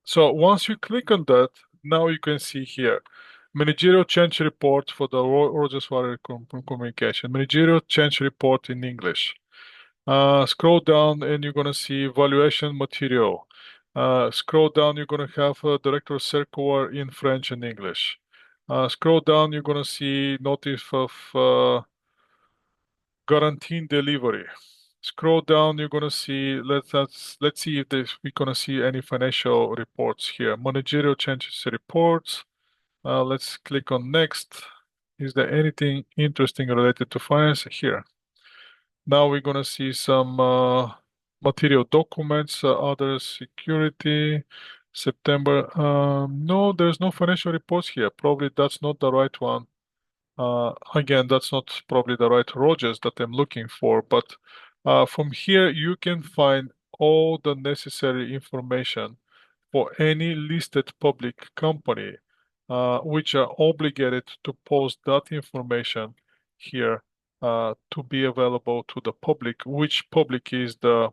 So once you click on that, now you can see here, managerial change report for the Rogers Wireless Communication, managerial change report in English. Scroll down and you're gonna see evaluation material. Scroll down, you're gonna have director circular in French and English. Scroll down, you're gonna see notice of guaranteed delivery. Scroll down, you're gonna see. Let's see if we're gonna see any financial reports here. Managerial changes reports. Let's click on next. Is there anything interesting related to finance here? Now we're gonna see some material documents, other security, September. No, there's no financial reports here. Probably that's not the right one. Again, that's not probably the right Rogers that I'm looking for, but from here you can find all the necessary information for any listed public company, which are obligated to post that information here to be available to the public, which public is the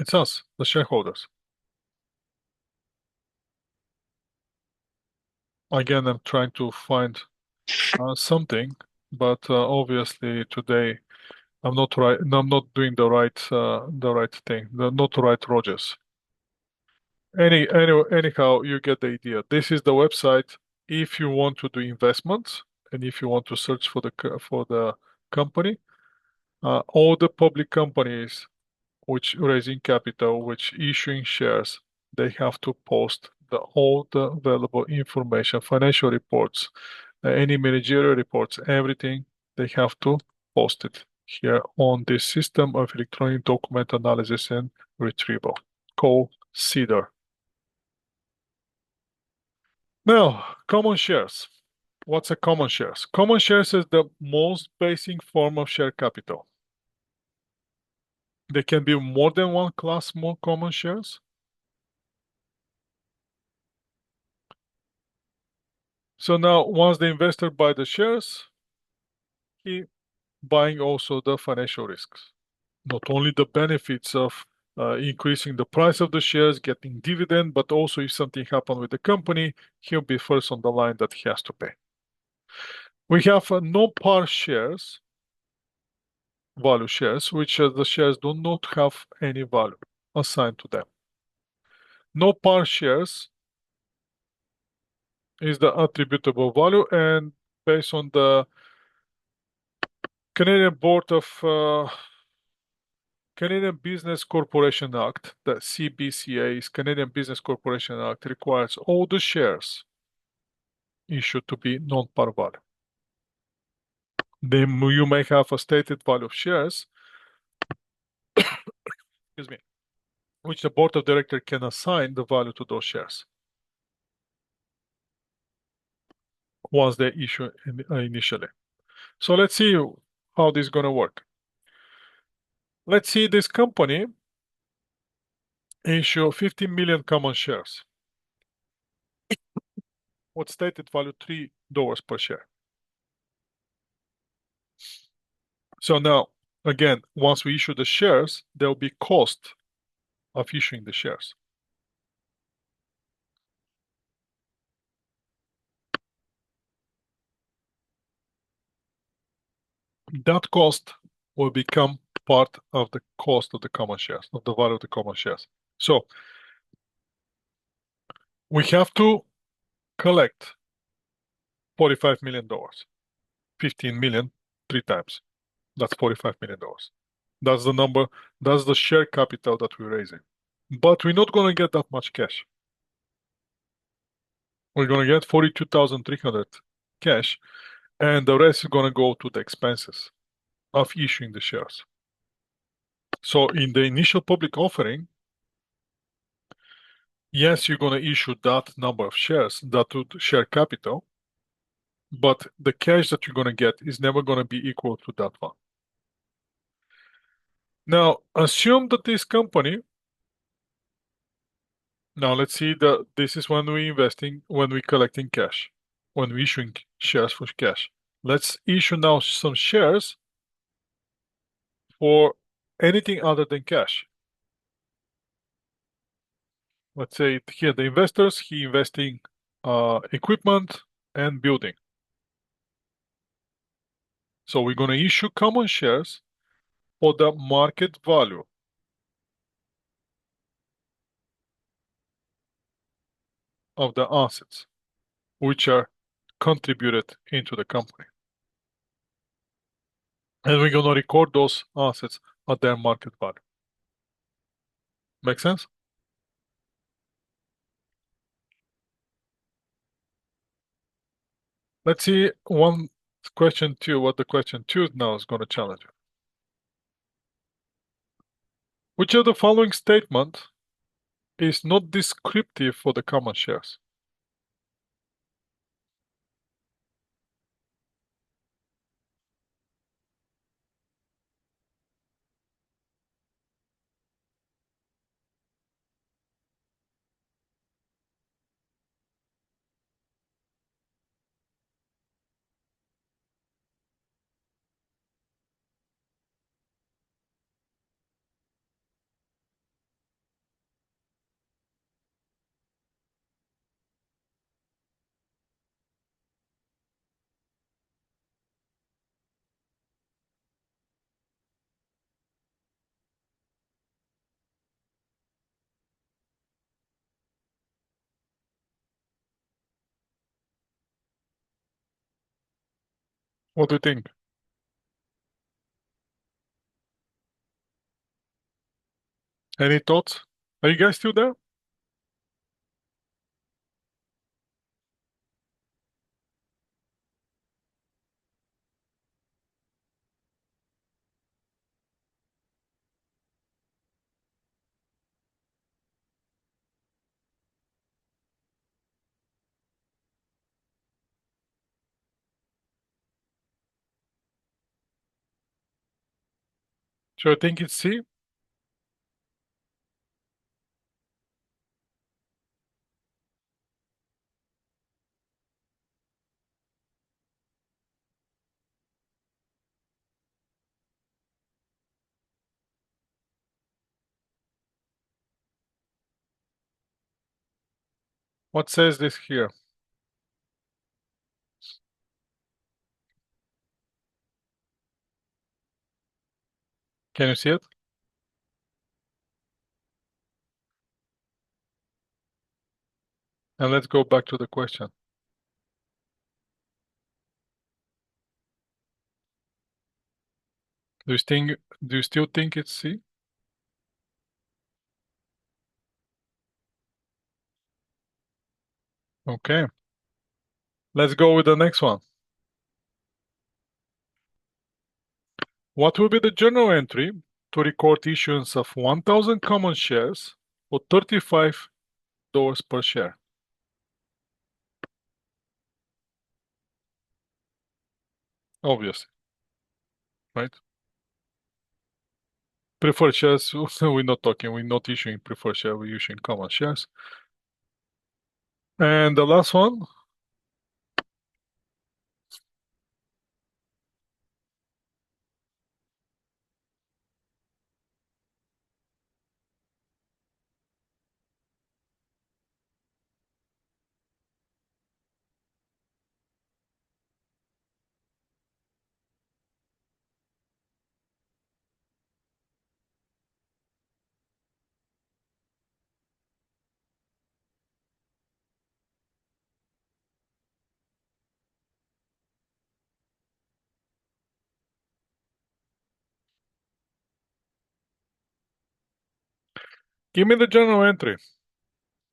It's us, the shareholders. Again, I'm trying to find something, but obviously today I'm not right. No, I'm not doing the right thing. Not the right Rogers. Anyhow, you get the idea. This is the website if you want to do investments and if you want to search for the company. All the public companies which raising capital, which issuing shares, they have to post all the available information, financial reports, any managerial reports, everything. They have to post it here on this system of electronic document analysis and retrieval called CEDAR. Now, common shares. What's a common shares? Common shares is the most basic form of share capital. There can be more than one class more common shares. So now once the investor buy the shares, he buying also the financial risks. Not only the benefits of increasing the price of the shares, getting dividend, but also if something happen with the company, he'll be first on the line that he has to pay. We have no par shares, value shares, which the shares do not have any value assigned to them. No par shares is the attributable value, and based on the Canadian Board of Canadian Business Corporation Act, the CBCA's Canadian Business Corporation Act requires all the shares issued to be non-par value. Then you may have a stated value of shares, excuse me, which the board of directors can assign the value to those shares once they issue initially. So let's see how this is going to work. Let's see this company issue 50 million common shares. What stated value $3 per share. So now, again, once we issue the shares, there will be cost of issuing the shares. That cost will become part of the cost of the common shares, of the value of the common shares. So we have to collect $45 million, 15 million, three times. That's $45 million. That's the number, that's the share capital that we're raising. But we're not going to get that much cash. We're going to get 42,300 cash, and the rest is going to go to the expenses of issuing the shares. So in the initial public offering, yes, you're going to issue that number of shares, that share capital, but the cash that you're going to get is never going to be equal to that one. Now, assume that this company, now let's see that this is when we're investing, when we're collecting cash, when we're issuing shares for cash. Let's issue now some shares for anything other than cash. Let's say here the investors, he investing equipment and building. So we're going to issue common shares for the market value of the assets which are contributed into the company. And we're going to record those assets at their market value. Make sense? Let's see one question two, what the question two now is going to challenge you. Which of the following statement is not descriptive for the common shares? What do you think? Any thoughts? Are you guys still there? So I think it's C. What says this here? Can you see it? And let's go back to the question. Do you still think it's C? Okay. Let's go with the next one. What will be the journal entry to record issuance of 1,000 common shares for $35 per share? Obviously, right? Preferred shares, we're not issuing preferred share, we're issuing common shares. And the last one, give me the journal entry.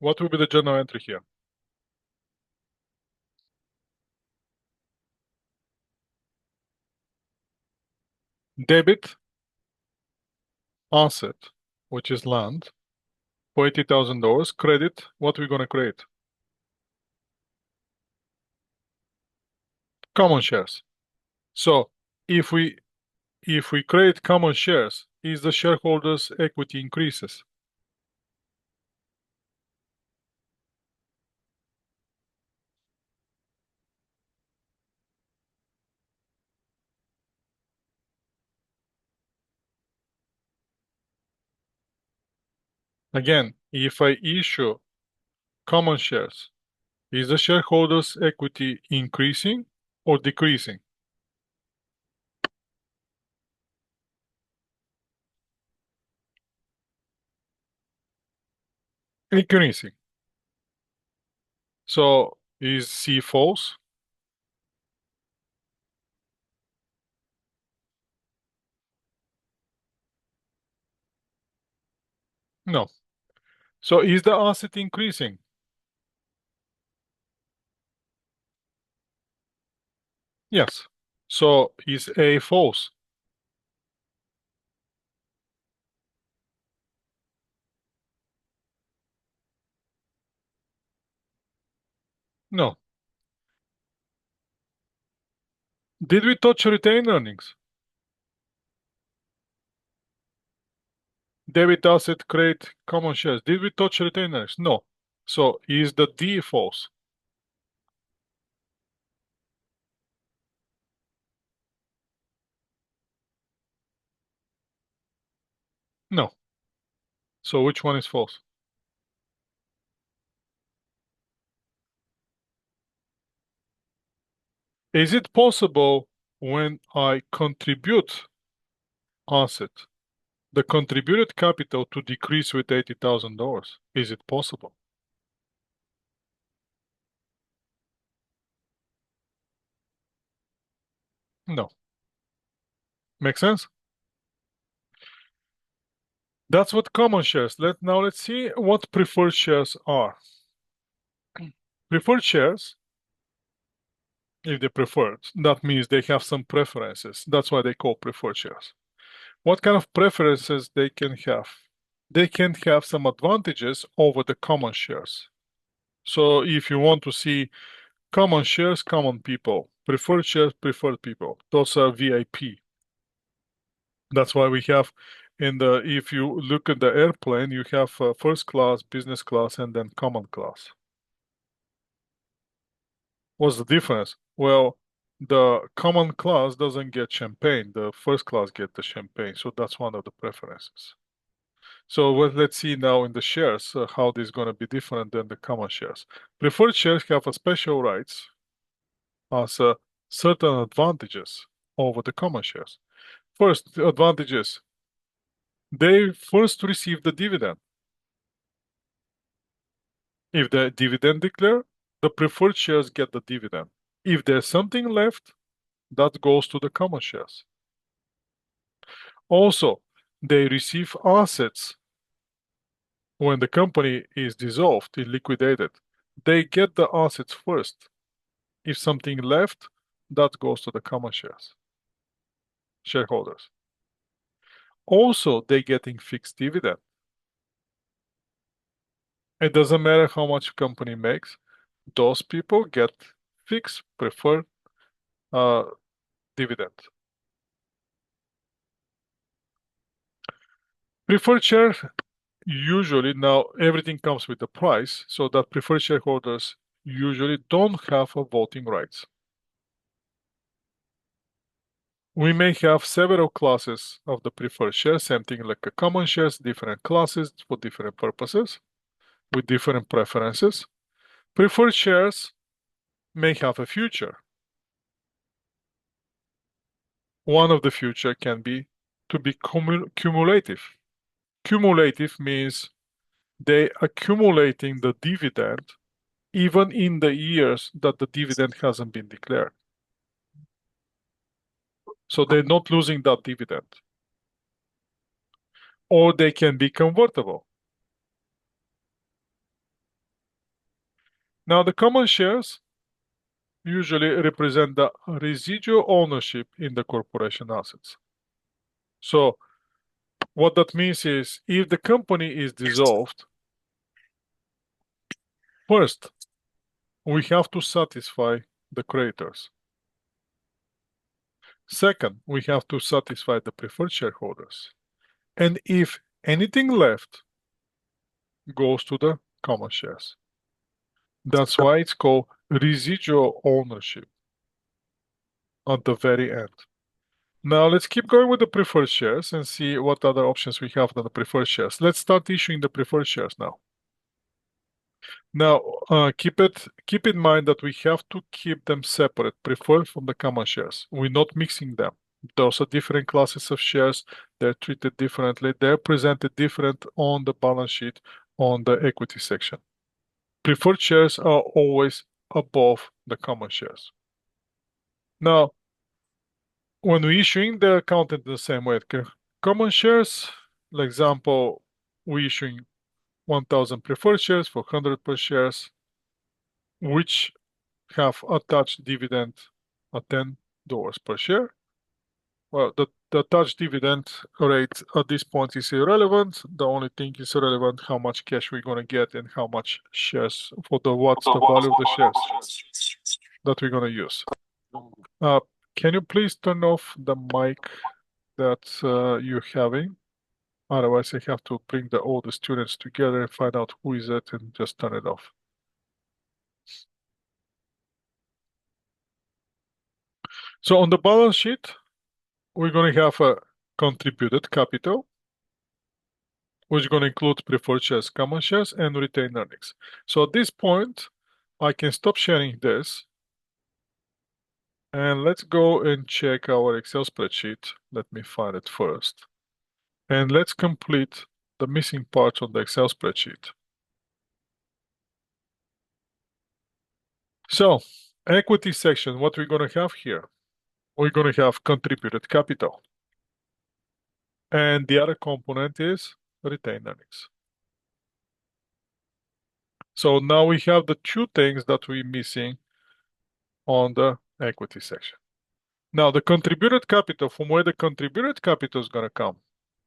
What will be the journal entry here? Debit asset, which is land, for $80,000. Credit, what are we going to create? Common shares. So if we create common shares, is the shareholders' equity increases? Again, if I issue common shares, is the shareholders' equity increasing or decreasing? Increasing. So is C false? No. So is the asset increasing? Yes. So is A false? No. Did we touch retained earnings? Debit asset create common shares. Did we touch retained earnings? No. So is the D false? No. So which one is false? Is it possible when I contribute asset, the contributed capital to decrease with $80,000? Is it possible? No. Make sense? That's what common shares. Now let's see what preferred shares are. Preferred shares, if they're preferred, that means they have some preferences. That's why they call preferred shares. What kind of preferences they can have? They can have some advantages over the common shares. So if you want to see common shares, common people, preferred shares, preferred people, those are VIP. That's why we have if you look at the airplane, you have first class, business class, and then common class. What's the difference? Well, the common class doesn't get champagne. The first class get the champagne. So that's one of the preferences. So let's see now in the shares how this is going to be different than the common shares. Preferred shares have a special rights as certain advantages over the common shares. First, the advantages. They first receive the dividend. If the dividend declare, the preferred shares get the dividend. If there's something left, that goes to the common shares. Also, they receive assets when the company is dissolved, is liquidated. They get the assets first. If something left, that goes to the common shareholders. Also, they getting fixed dividend. It doesn't matter how much company makes, those people get fixed preferred dividend. Preferred share, usually now everything comes with the price, so that preferred shareholders usually don't have a voting rights. We may have several classes of the preferred shares, same thing like a common shares, different classes for different purposes, with different preferences. Preferred shares may have a future. One of the future can be to be cumulative. Cumulative means they accumulating the dividend even in the years that the dividend hasn't been declared. So they're not losing that dividend. Or they can be convertible. Now the common shares usually represent the residual ownership in the corporation assets. So what that means is if the company is dissolved, first, we have to satisfy the creditors. Second, we have to satisfy the preferred shareholders. And if anything left goes to the common shares. That's why it's called residual ownership at the very end. Now let's keep going with the preferred shares and see what other options we have than the preferred shares. Let's start issuing the preferred shares now. Now, keep in mind that we have to keep them separate, preferred from the common shares. We're not mixing them. Those are different classes of shares. They're treated differently. They're presented different on the balance sheet on the equity section. Preferred shares are always above the common shares. Now, when we're issuing the account in the same way, common shares, for example, we're issuing 1,000 preferred shares for 100 per shares, which have attached dividend at $10 per share. Well, the attached dividend rate at this point is irrelevant. The only thing is relevant how much cash we're gonna get and how much shares what's the value of the shares that we're gonna use. Can you please turn off the mic that you're having? Otherwise, I have to bring all the students together and find out who is it and just turn it off. So on the balance sheet, we're going to have a contributed capital, which is going to include preferred shares, common shares, and retained earnings. So at this point, I can stop sharing this. And let's go and check our Excel spreadsheet. Let me find it first. And let's complete the missing parts on the Excel spreadsheet. So, equity section, what we're going to have here. we're going to have contributed capital. And the other component is retained earnings. So now we have the two things that we're missing on the equity section. Now the contributed capital, from where the contributed capital is going to come?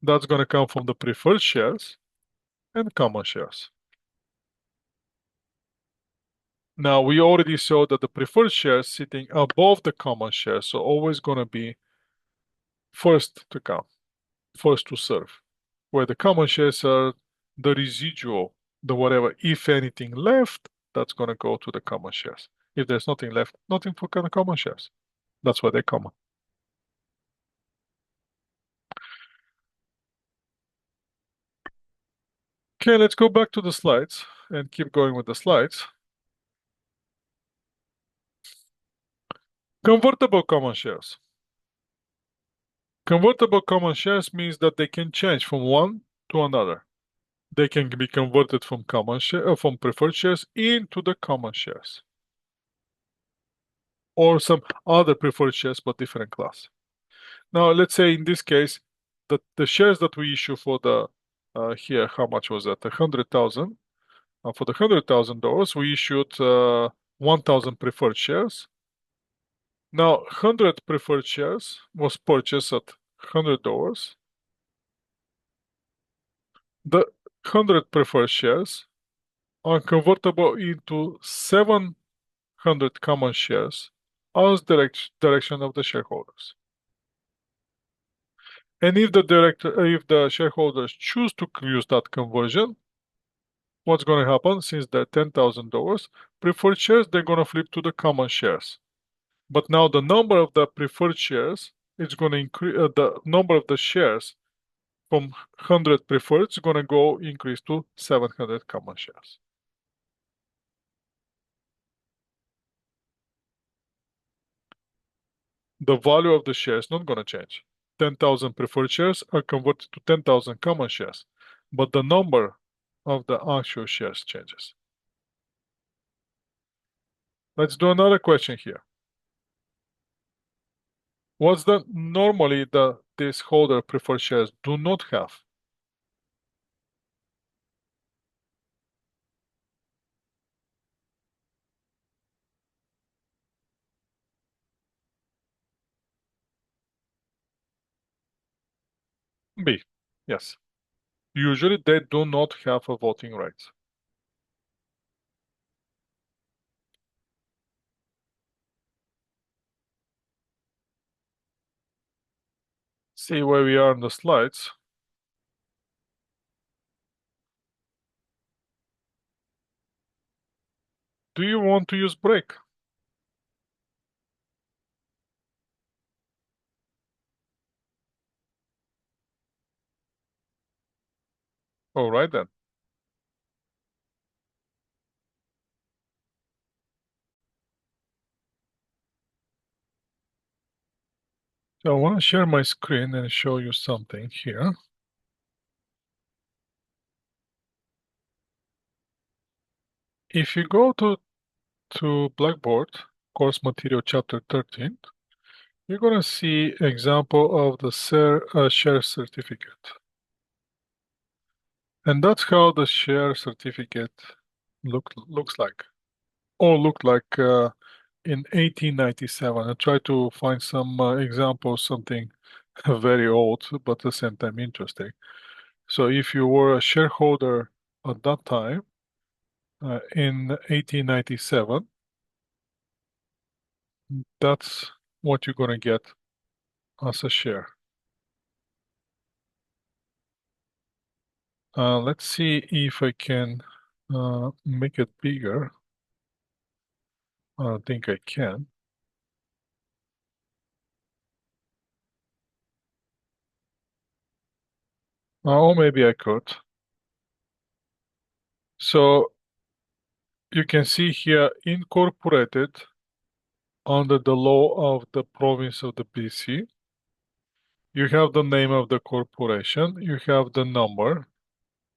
That's going to come from the preferred shares and common shares. Now we already saw that the preferred shares sitting above the common shares, so always going to be first to come, first to serve. Where the common shares are the residual, the whatever, if anything left, that's going to go to the common shares. If there's nothing left, nothing for the common shares. That's why they're common. Okay, let's go back to the slides and keep going with the slides. Convertible common shares. Convertible common shares means that they can change from one to another. They can be converted from from preferred shares into the common shares, or some other preferred shares but different class. Now, let's say in this case, the shares that we issue for the here, how much was that? 100,000. For the $100,000, we issued 1,000 preferred shares. Now, 100 preferred shares was purchased at $100. The 100 preferred shares are convertible into 700 common shares as direction of the shareholders. And if the shareholders choose to use that conversion, what's going to happen? Since they're $10,000 preferred shares, they're going to flip to the common shares. But now the number of the preferred shares is going to increase. The number of the shares from 100 preferred is going to go increase to 700 common shares. The value of the share is not going to change. 10,000 preferred shares are converted to 10,000 common shares, but the number of the actual shares changes. Let's do another question here. What's the normally this holder preferred shares do not have? B. Yes. Usually they do not have a voting right. See where we are in the slides. Do you want to use break? All right then. So I want to share my screen and show you something here. If you go to Blackboard, course material chapter 13, you're going to see example of the share certificate. And that's how the share certificate looks like, or looked like in 1897. I tried to find some examples, something very old, but at the same time interesting. So if you were a shareholder at that time, in 1897, that's what you're going to get as a share. Let's see if I can make it bigger. I don't think I can. Or maybe I could. So you can see here incorporated under the law of the province of the BC. You have the name of the corporation, you have the number,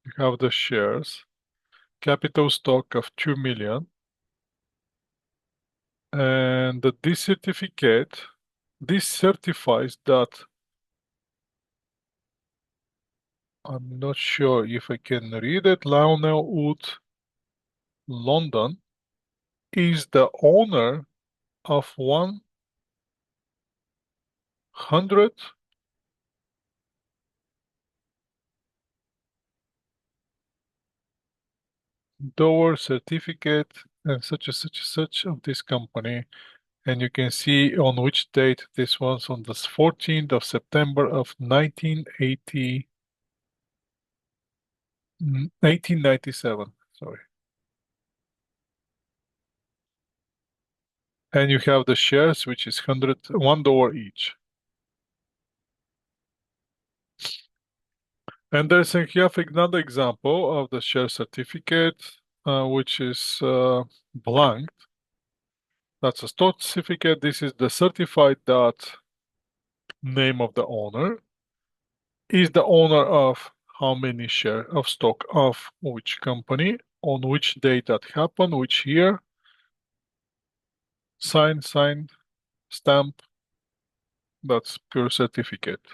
you have the shares, capital stock of 2 million, and this certificate This certifies that, I'm not sure if I can read it, Lionel Wood London is the owner of 100 dollar certificate and such of this company. And you can see on which date this was, on the 14th of September of 1897. Sorry. And you have the shares, which is $101 each. And there's another example of the share certificate, which is blank. That's a stock certificate. This is the certified that name of the owner is the owner of how many share of stock of which company, on which date that happened, which year, signed, stamp, that's pure certificate.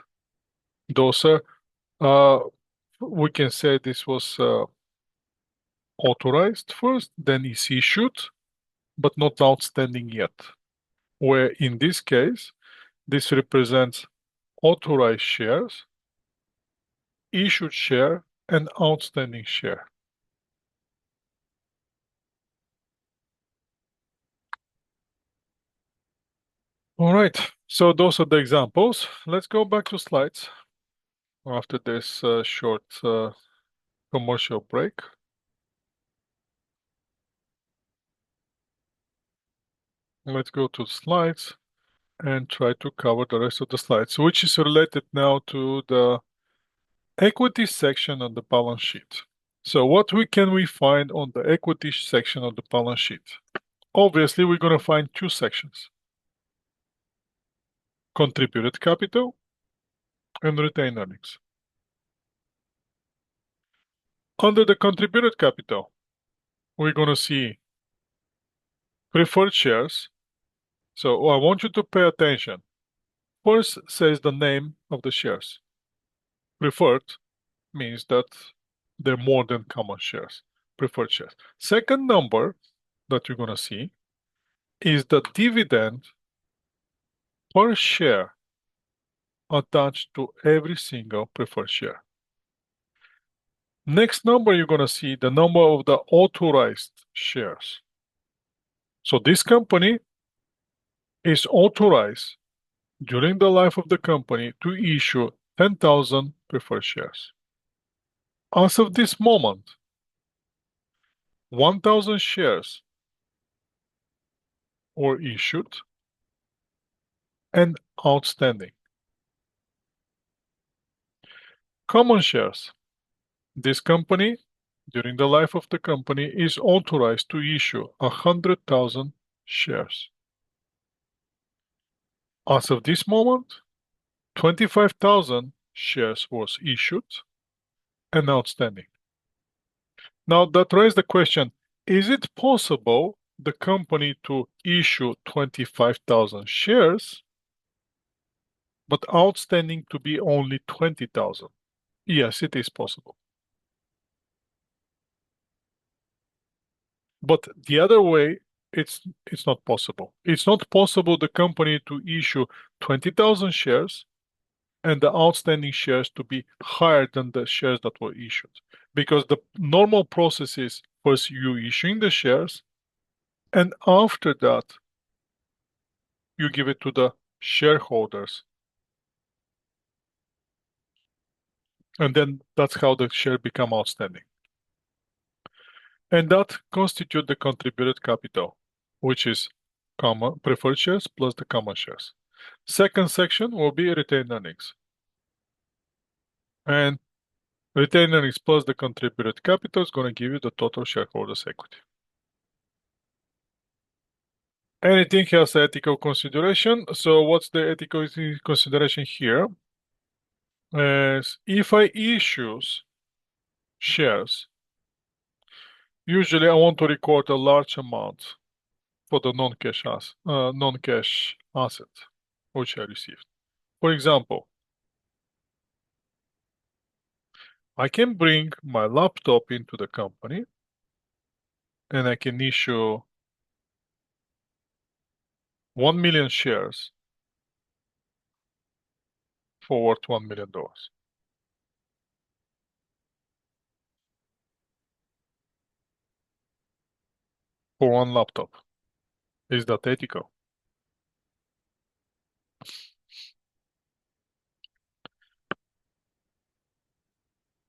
Those are, we can say this was authorized first, then is issued, but not outstanding yet. Where in this case, this represents authorized shares, issued share, and outstanding share. All right, so those are the examples. Let's go back to slides after this short commercial break. Let's go to slides and try to cover the rest of the slides, which is related now to the equity section of the balance sheet. So what can we find on the equity section of the balance sheet? Obviously, we're going to find two sections: contributed capital and retained earnings. Under the contributed capital, we're going to see preferred shares. So I want you to pay attention. First says the name of the shares. Preferred means that they're more than common shares, preferred shares. Second number that you're going to see is the dividend per share attached to every single preferred share. Next number, you're going to see the number of the authorized shares. So this company is authorized during the life of the company to issue 10,000 preferred shares. As of this moment, 1,000 shares were issued and outstanding. Common shares. This company, during the life of the company, is authorized to issue 100,000 shares. As of this moment, 25,000 shares was issued and outstanding. Now that raises the question, is it possible the company to issue 25,000 shares, but outstanding to be only 20,000? Yes, it is possible. But the other way, it's not possible. It's not possible the company to issue 20,000 shares and the outstanding shares to be higher than the shares that were issued. Because the normal process is first you issuing the shares, and after that, you give it to the shareholders. And then that's how the share become outstanding. And that constitute the contributed capital, which is common preferred shares plus the common shares. Second section will be retained earnings. And retained earnings plus the contributed capital is going to give you the total shareholders' equity. Anything has ethical consideration. So what's the ethical consideration here? Is if I issues shares, usually I want to record a large amount for the non-cash asset. which I received. For example, I can bring my laptop into the company and I can issue 1 million shares for worth $1 million for one laptop. Is that ethical?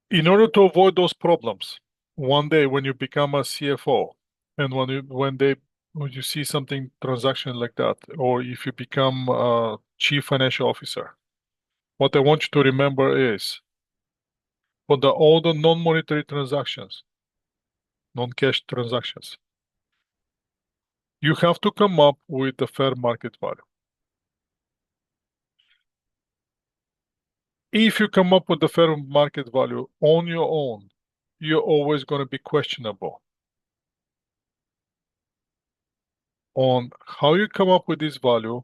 In order to avoid those problems, one day when you become a CFO and when you see something transaction like that, or if you become a chief financial officer, what I want you to remember is for all the non-monetary transactions, non-cash transactions, you have to come up with the fair market value. If you come up with the fair market value on your own, you're always going to be questionable on how you come up with this value,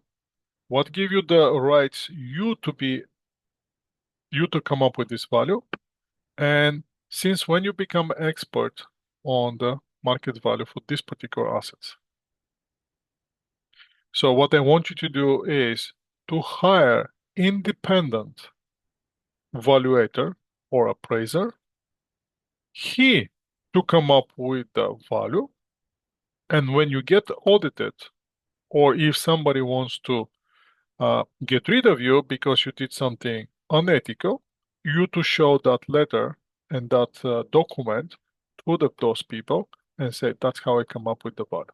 what give you the rights you to come up with this value, and since when you become expert on the market value for this particular assets. So what I want you to do is to hire independent valuator or appraiser, he to come up with the value, and when you get audited, or if somebody wants to get rid of you because you did something unethical, you to show that letter and that document to those people and say, that's how I come up with the value.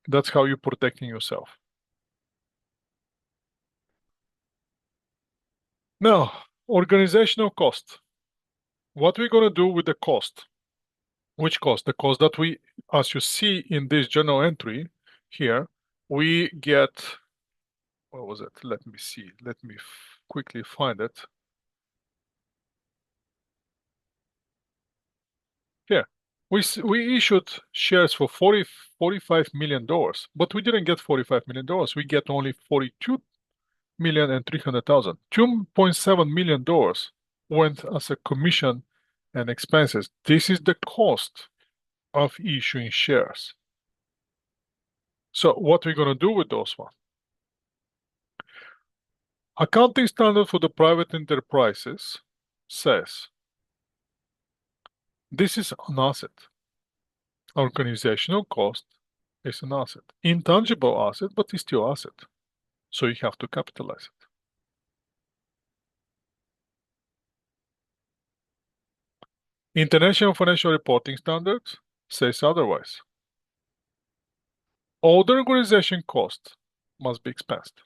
That's how you're protecting yourself. Now, organizational cost. What we're going to do with the cost? Which cost? The cost that we, as you see in this journal entry here, we get, what was it? Let me see. Let me quickly find it. Here, we issued shares for $45 million, but we didn't get $45 million. We get only 42,300,000. $2.7 million went as a commission and expenses. This is the cost of issuing shares. So what we're going to do with those ones? Accounting standard for the private enterprises says this is an asset. Organizational cost is an asset. Intangible asset, but it's still asset. So you have to capitalize it. International Financial Reporting Standards says otherwise. All the organization costs must be expensed.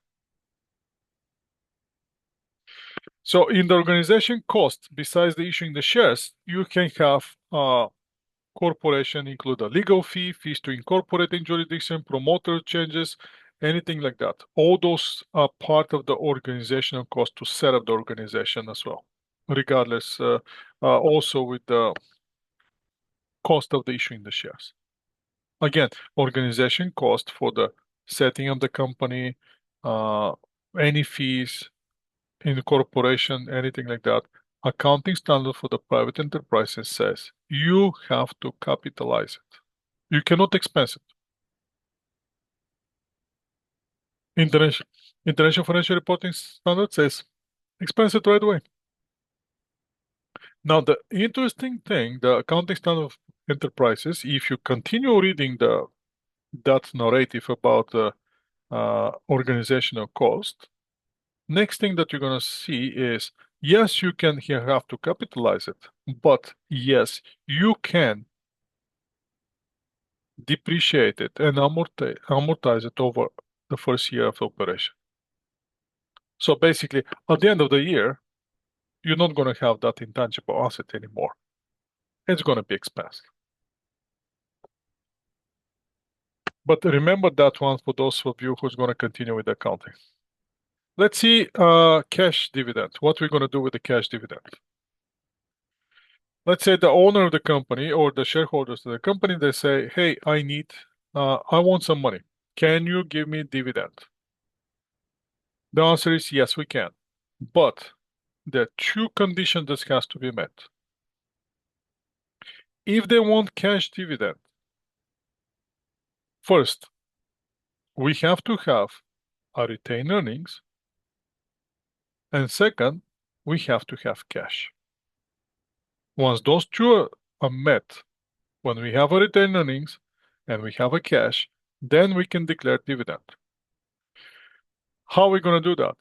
So in the organization cost, besides the issuing the shares, you can have corporation include a legal fee, fees to incorporate in jurisdiction, promoter changes, anything like that. All those are part of the organizational cost to set up the organization as well, regardless, also with the cost of the issuing the shares. Again, organization cost for the setting of the company, any fees, incorporation, anything like that. Accounting standard for the private enterprises says you have to capitalize it. You cannot expense it. International Financial Reporting Standard says expense it right away. Now, the interesting thing, the accounting standard of enterprises, if you continue reading that narrative about the organizational cost, next thing that you're going to see is, yes, you can here have to capitalize it, but yes, you can depreciate it and amortize it over the first year of operation. So basically, at the end of the year, you're not going to have that intangible asset anymore. It's going to be expensive. But remember that one for those of you who's going to continue with accounting. Let's see cash dividend. What we're going to do with the cash dividend. Let's say the owner of the company or the shareholders of the company, they say, hey, I want some money. Can you give me dividend? The answer is yes, we can. But there are two conditions that has to be met. If they want cash dividend, first, we have to have a retained earnings, and second, we have to have cash. Once those two are met, when we have a retained earnings and we have a cash, then we can declare dividend. How are we going to do that?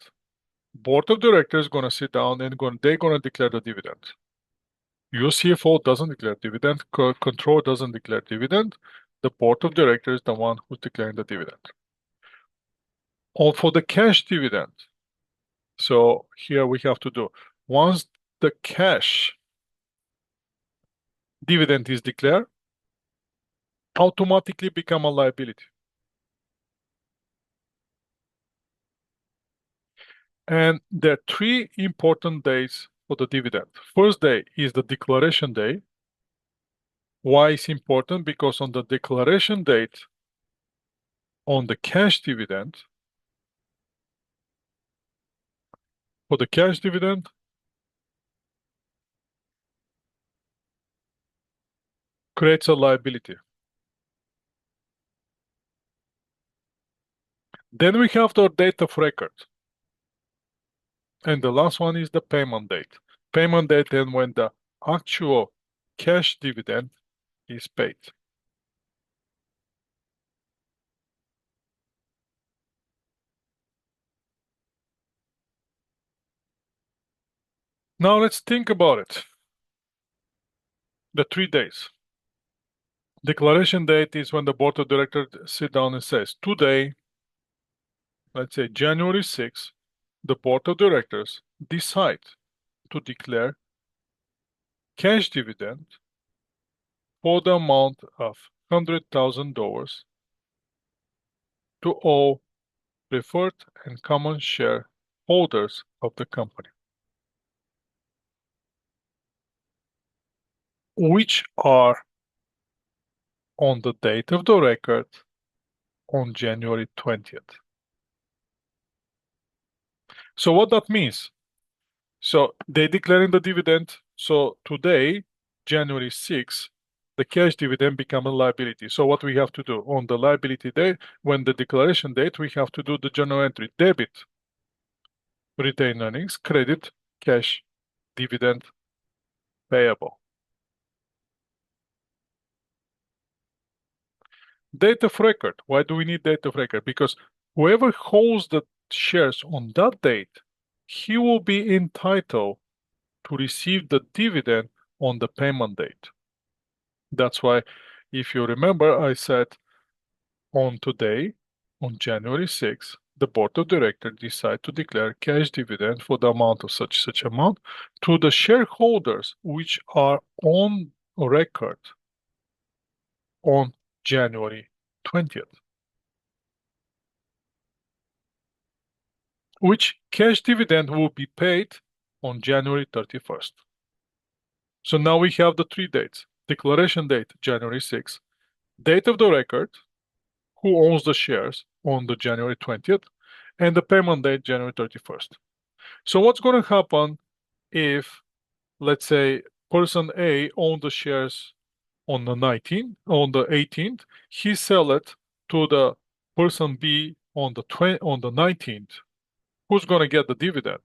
Board of directors going to sit down and they're going to declare the dividend. Your CFO doesn't declare dividend, control doesn't declare dividend. The board of directors is the one who's declaring the dividend. Or for the cash dividend. So here we have to do, once the cash dividend is declared, automatically become a liability. And there are three important days for the dividend. First day is the declaration day. Why is important? Because on the declaration date, on the cash dividend, for the cash dividend, creates a liability. Then we have the date of record. And the last one is the payment date. Payment date and when the actual cash dividend is paid. Now let's think about it. The 3 days. Declaration date is when the board of directors sit down and says, today, let's say January 6th, the board of directors decide to declare cash dividend for the amount of $100,000 to all preferred and common share holders of the company, which are on the date of the record on January 20th. So what that means? So they declaring the dividend. So today, January 6th, the cash dividend become a liability. So what we have to do on the liability day, when the declaration date, we have to do the journal entry: debit retained earnings, credit cash dividend payable. Date of record. Why do we need date of record? Because whoever holds the shares on that date, he will be entitled to receive the dividend on the payment date. That's why, if you remember, I said on today, on January 6th, the board of directors decide to declare cash dividend for the amount of such amount to the shareholders which are on record on January 20th. Which cash dividend will be paid on January 31st. So now we have the 3 dates. Declaration date, January 6th. Date of the record, who owns the shares on the January 20th, and the payment date, January 31st. So what's going to happen if, let's say, person A owned the shares on the 18th, he sell it to the person B on the 19th. Who's going to get the dividend?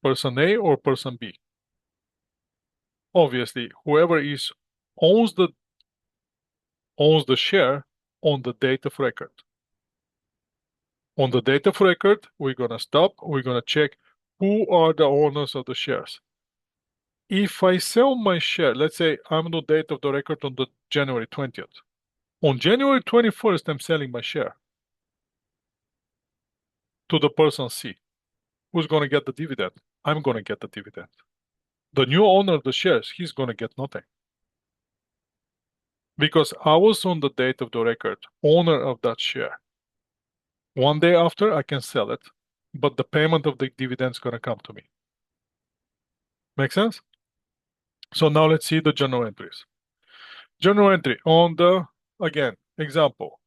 Person A or person B? Obviously, whoever owns the share on the date of record. On the date of record, we're gonna stop. We're gonna check who are the owners of the shares. If I sell my share, let's say I'm the date of the record on the January 20th. On January 21st, I'm selling my share to the person C. Who's gonna get the dividend? I'm gonna get the dividend. The new owner of the shares, he's gonna get nothing. Because I was on the date of the record, owner of that share. One day after, I can sell it, but the payment of the dividend is gonna come to me. Make sense? So now let's see the journal entries. Journal entry on the, again, example.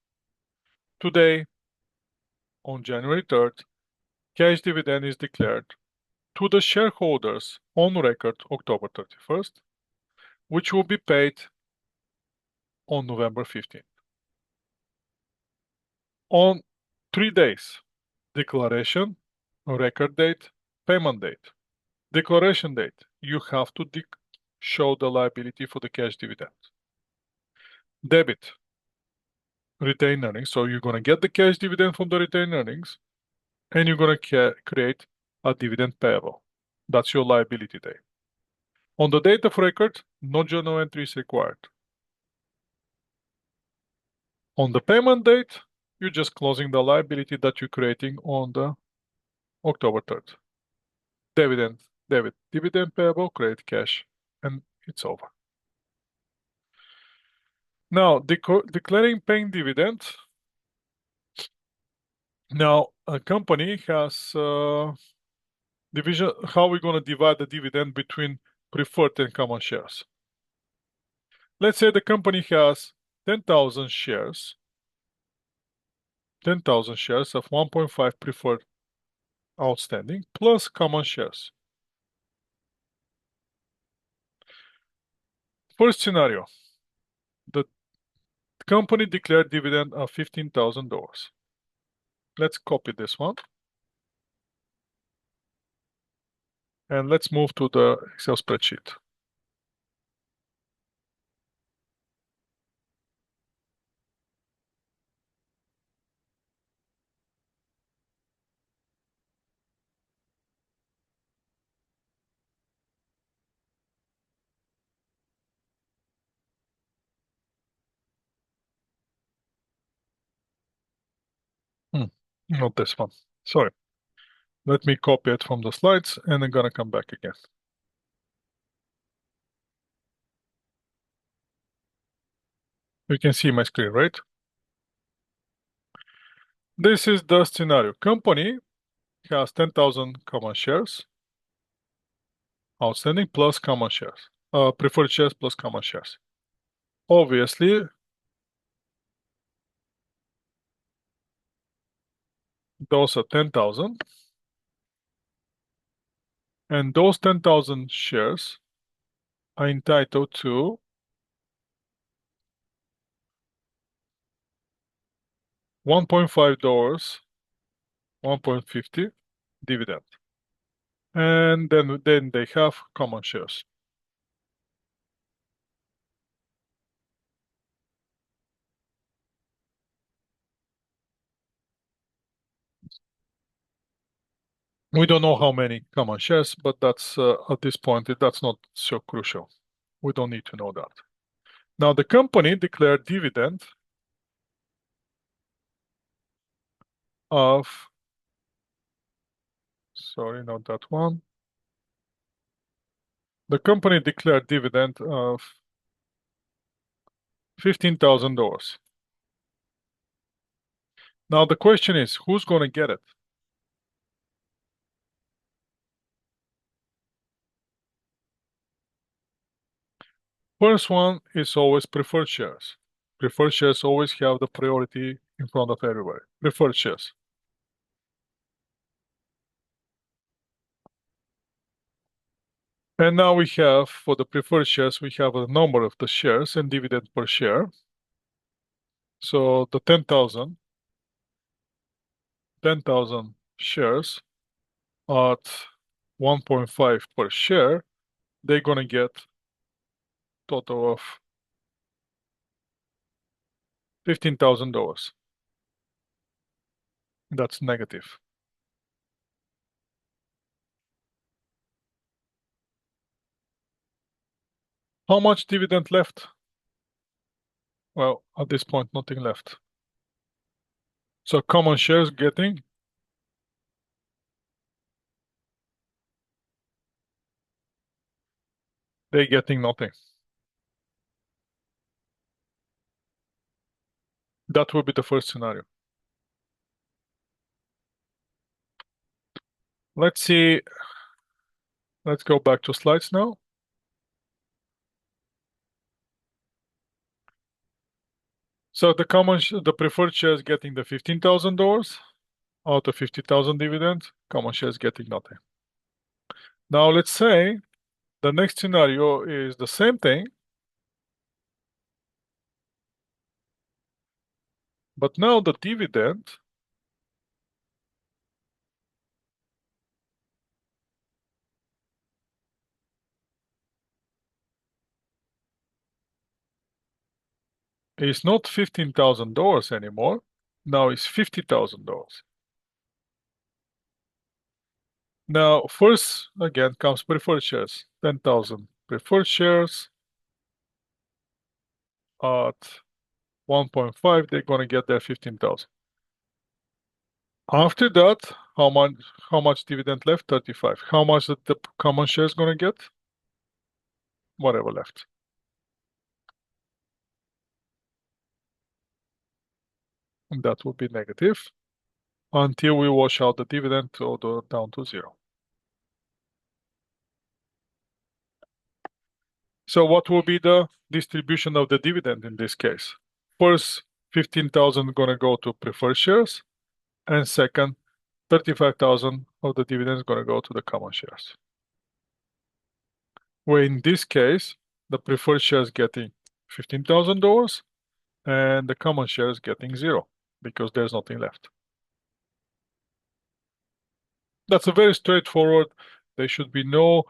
Today, on January 3rd, cash dividend is declared to the shareholders on record October 31st, which will be paid on November 15th. On 3 days, declaration, record date, payment date. Declaration date, you have to show the liability for the cash dividend. Debit, retained earnings. So you're going to get the cash dividend from the retained earnings, and you're going to create a dividend payable. That's your liability day. On the date of record, no journal entry is required. On the payment date, you're just closing the liability that you're creating on the October 3rd. Dividend payable, create cash, and it's over. Now, declaring paying dividend. Now, a company has division. How we're going to divide the dividend between preferred and common shares? Let's say the company has 10,000 shares, 10,000 shares of 1.5 preferred outstanding plus common shares. First scenario, the company declared dividend of $15,000. Let's copy this one. And let's move to the Excel spreadsheet. Not this one. Sorry. Let me copy it from the slides and I'm gonna come back again. You can see my screen, right? This is the scenario. Company has 10,000 common shares outstanding plus common shares. Preferred shares plus common shares. Obviously, those are 10,000. And those 10,000 shares are entitled to $1.5, 1.50 dividend. And then they have common shares. We don't know how many common shares, but that's at this point, that's not so crucial. We don't need to know that. Now, the company declared dividend of, sorry, not that one. The company declared dividend of $15,000. Now, the question is, who's going to get it? First one is always preferred shares. Preferred shares always have the priority in front of everybody. Preferred shares. And now we have, for the preferred shares, we have a number of the shares and dividend per share. So the 10,000 shares at 1.5 per share, they're going to get total of $15,000. That's negative. How much dividend left? Well, at this point, nothing left. So common shares getting they're getting nothing. That will be the first scenario. Let's see. Let's go back to slides now. So the preferred shares getting the $15,000 out of 50,000 dividends, common shares getting nothing. Now let's say the next scenario is the same thing, but now the dividend is not $15,000 anymore. Now it's $50,000. Now, first, again, comes preferred shares. 10,000 preferred shares at 1.5, they're going to get their 15,000. After that, how much dividend left? 35. How much the common shares going to get? Whatever left. And that will be negative until we wash out the dividend down to zero. So what will be the distribution of the dividend in this case? First, 15,000 going to go to preferred shares, and second, 35,000 of the dividends going to go to the common shares. Where in this case, the preferred shares getting $15,000 and the common shares getting zero because there's nothing left. That's a very straightforward. There should be no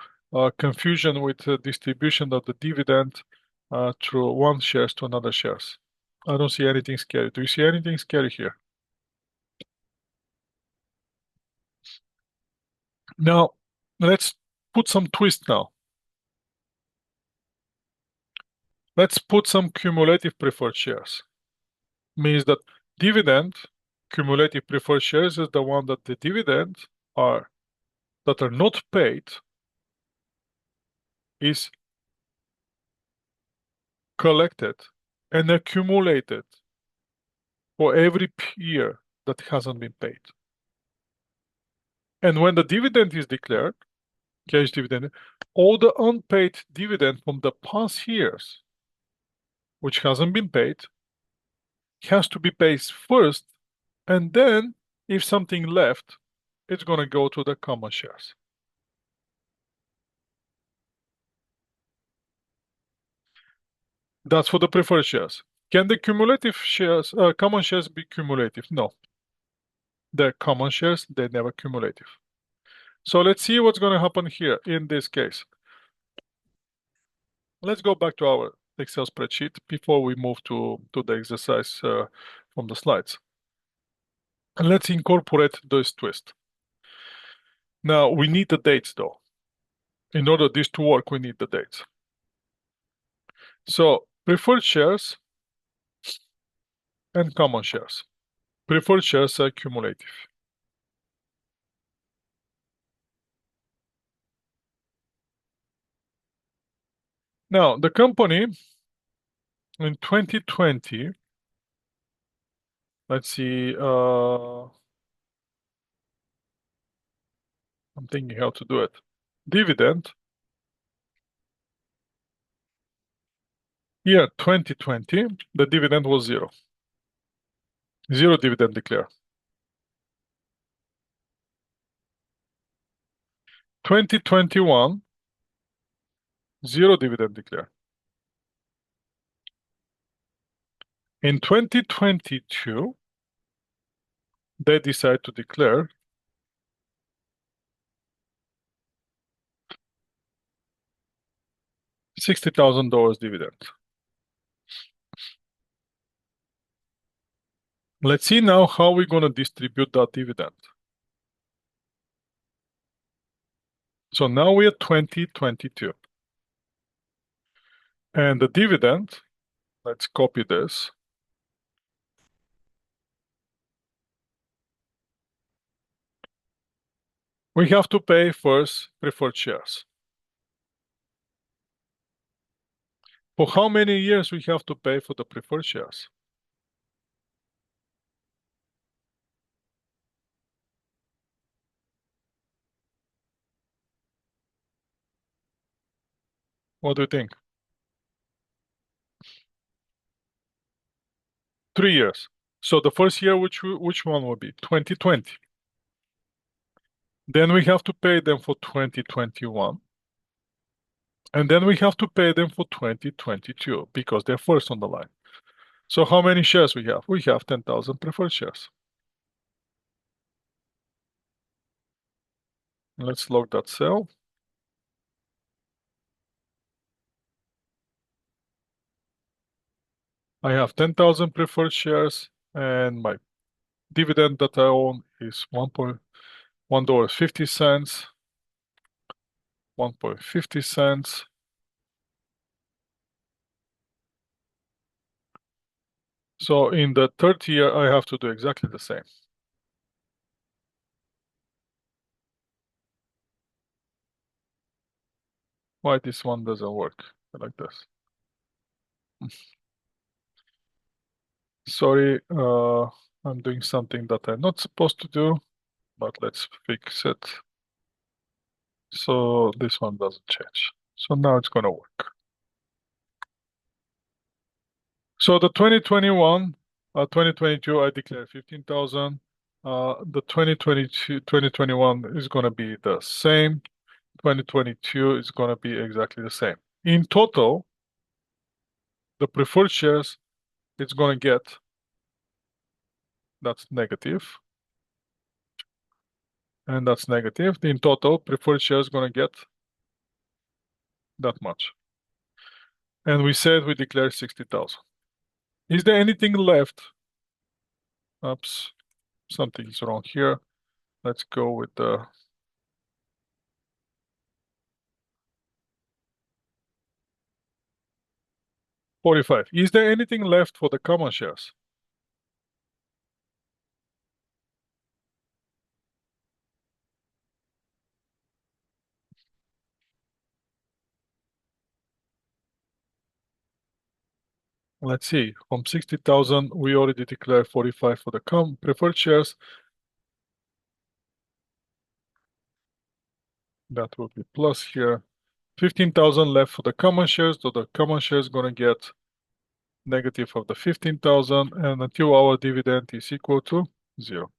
confusion with the distribution of the dividend through one shares to another shares. I don't see anything scary. Do you see anything scary here? Now, let's put some twist now. Let's put some cumulative preferred shares. Means that dividend, cumulative preferred shares is the one that the dividends are that are not paid is collected and accumulated for every year that hasn't been paid. And when the dividend is declared, cash dividend, all the unpaid dividend from the past years, which hasn't been paid, has to be paid first, and then if something left, it's going to go to the common shares. That's for the preferred shares. Can the cumulative shares, common shares be cumulative? No. They're common shares, they're never cumulative. So let's see what's going to happen here in this case. Let's go back to our Excel spreadsheet before we move to the exercise from the slides. And let's incorporate this twist. Now, we need the dates though. In order this to work, we need the dates. So, preferred shares and common shares. Preferred shares are cumulative. Now, the company in 2020, let's see, I'm thinking how to do it. Dividend, year 2020, the dividend was zero. Zero dividend declared. 2021, zero dividend declared. In 2022, they decide to declare $60,000 dividend. Let's see now how we're going to distribute that dividend. So now we're 2022. And the dividend, let's copy this. We have to pay first preferred shares. For how many years we have to pay for the preferred shares? What do you think? 3 years. So the first year, which one will be? 2020. Then we have to pay them for 2021. And then we have to pay them for 2022 because they're first on the line. So how many shares we have? We have 10,000 preferred shares. Let's log that cell. I have 10,000 preferred shares and my dividend that I own is $1.50, $1.50. So in the third year, I have to do exactly the same. Why this one doesn't work like this? Sorry, I'm doing something that I'm not supposed to do, but let's fix it. So this one doesn't change. So now it's gonna work. So the 2021, 2022, I declared 15,000. The 2022, 2021 is gonna be the same. 2022 is gonna be exactly the same. In total, the preferred shares it's gonna get, that's negative, and that's negative. In total, preferred shares gonna get that much. And we said we declared 60,000. Is there anything left? Oops, something is wrong here. Let's go with the 45. Is there anything left for the common shares? Let's see. From 60,000, we already declared 45 for the preferred shares. That will be plus here. 15,000 left for the common shares, so the common shares gonna get negative of the 15,000, and until our dividend is equal to 0.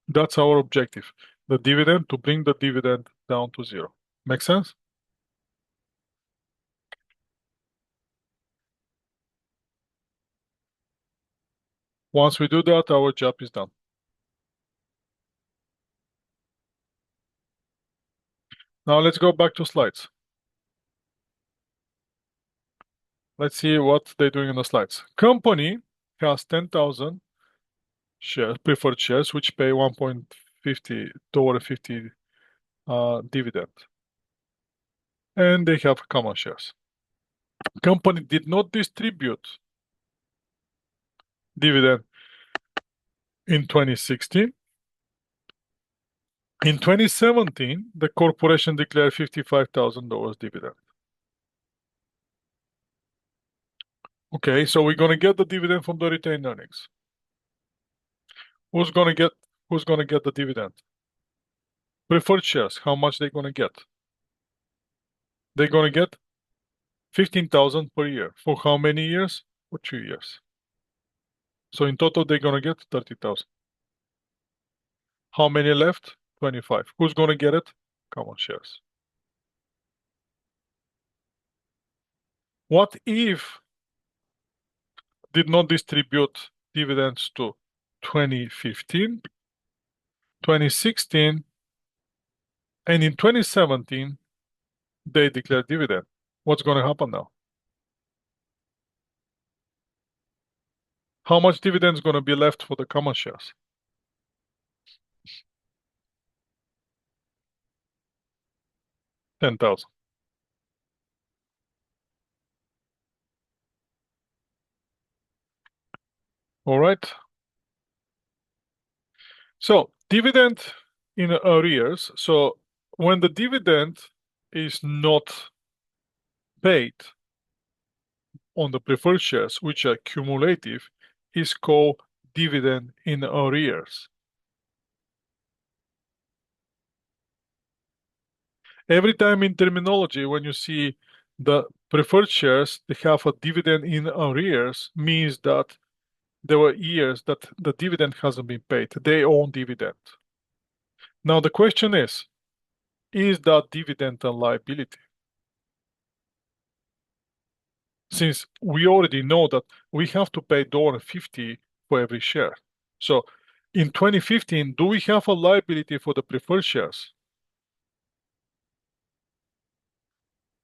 That's our objective. The dividend, to bring the dividend down to 0. Make sense? Once we do that, our job is done. Now let's go back to slides. Let's see what they're doing in the slides. Company has 10,000 shares, preferred shares, which pay $1.50 dividend. And they have common shares. Company did not distribute dividend in 2016. In 2017, the corporation declared $55,000 dividend. Okay, so we're gonna get the dividend from the retained earnings. Who's gonna get the dividend? Preferred shares, how much they gonna get? They're gonna get 15,000 per year. For how many years? For 2 years. So in total, they're gonna get 30,000. How many left? 25. Who's gonna get it? Common shares. What if did not distribute dividends to 2015, 2016, and in 2017 they declared dividend? What's gonna happen now? How much dividend is gonna be left for the common shares? 10,000. All right. So dividend in arrears. So when the dividend is not paid on the preferred shares, which are cumulative, is called dividend in arrears. Every time in terminology, when you see the preferred shares, they have a dividend in arrears, means that there were years that the dividend hasn't been paid. They own dividend. Now the question is that dividend a liability? Since we already know that we have to pay $1.50 for every share. So in 2015, do we have a liability for the preferred shares?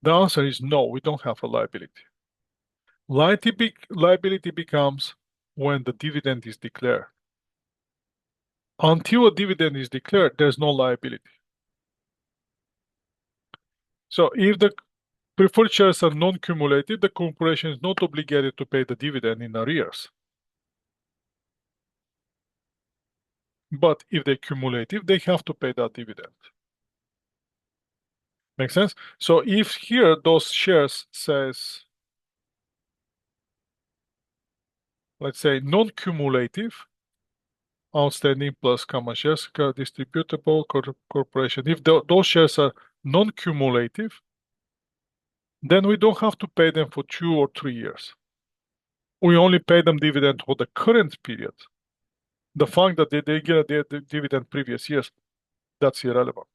The answer is no, we don't have a liability. Liability becomes when the dividend is declared. Until a dividend is declared, there's no liability. So if the preferred shares are non-cumulative, the corporation is not obligated to pay the dividend in arrears. But if they're cumulative, they have to pay that dividend. Make sense? So if here those shares says, let's say non-cumulative, outstanding plus common shares, distributable corporation. If those shares are non-cumulative, then we don't have to pay them for 2 or 3 years. We only pay them dividend for the current period. The fact that they get the dividend previous years, that's irrelevant.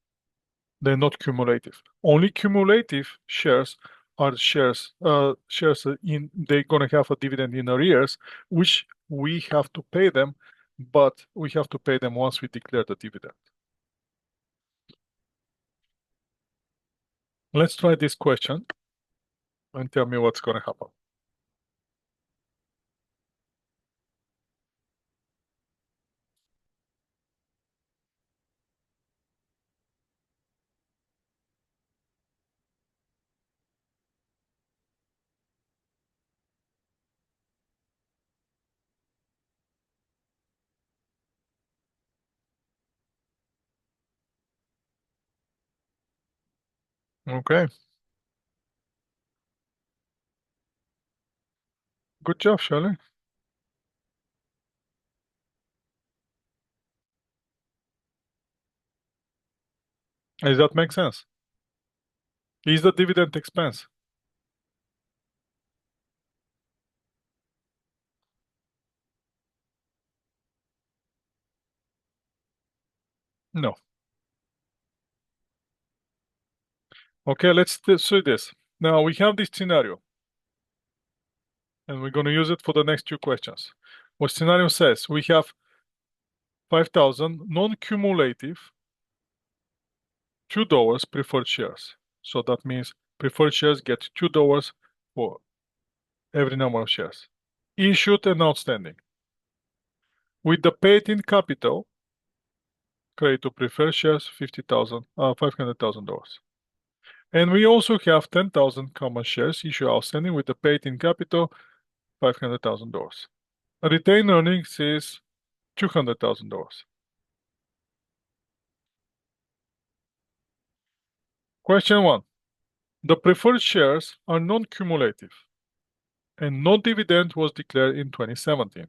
They're not cumulative. Only cumulative shares are shares in they're gonna have a dividend in arrears, which we have to pay them, but we have to pay them once we declare the dividend. Let's try this question and tell me what's gonna happen. Okay, good job, Shirley. Does that make sense? Is the dividend expense? No. Okay, let's see this. Now we have this scenario, and we're going to use it for the next two questions. What scenario says we have 5,000 non-cumulative $2 preferred shares. So that means preferred shares get $2 for every number of shares issued and outstanding. With the paid-in capital, credit to preferred shares $500,000. And we also have 10,000 common shares issued outstanding with the paid-in capital $500,000. Retained earnings is $200,000. Question 1. The preferred shares are non-cumulative and no dividend was declared in 2017.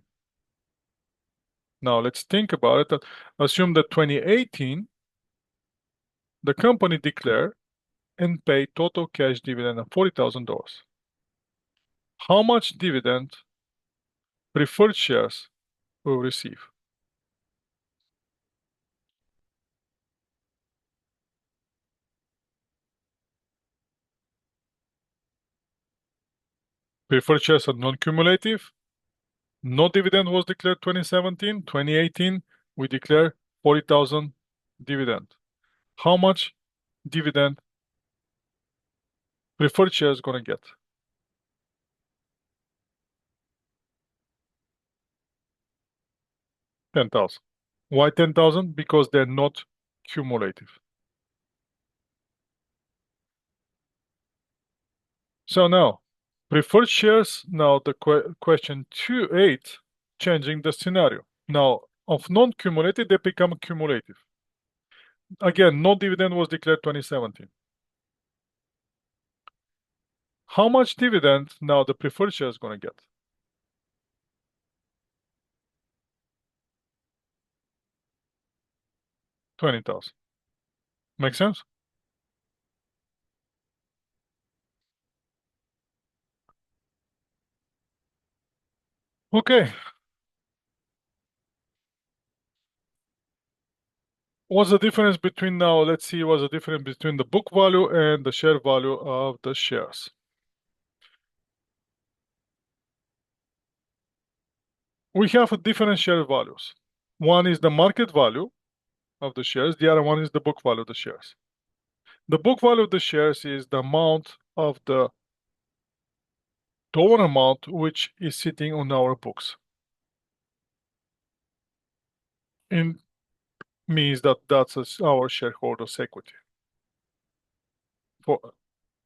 Now let's think about it. Assume that 2018, the company declared and paid total cash dividend of $40,000. How much dividend preferred shares will receive? Preferred shares are non-cumulative. No dividend was declared 2017. 2018, we declare 40,000 dividend. How much dividend preferred shares gonna get? 10,000. Why 10,000? Because they're not cumulative. So now, preferred shares, now the question 2.8, changing the scenario. Now, of non-cumulative, they become cumulative. Again, no dividend was declared 2017. How much dividend now the preferred share is going to get? 20,000. Make sense? Okay. What's the difference between now? Let's see what's the difference between the book value and the share value of the shares. We have different share values. One is the market value of the shares, the other one is the book value of the shares. The book value of the shares is the amount of the dollar amount which is sitting on our books. It means that that's our shareholders' equity for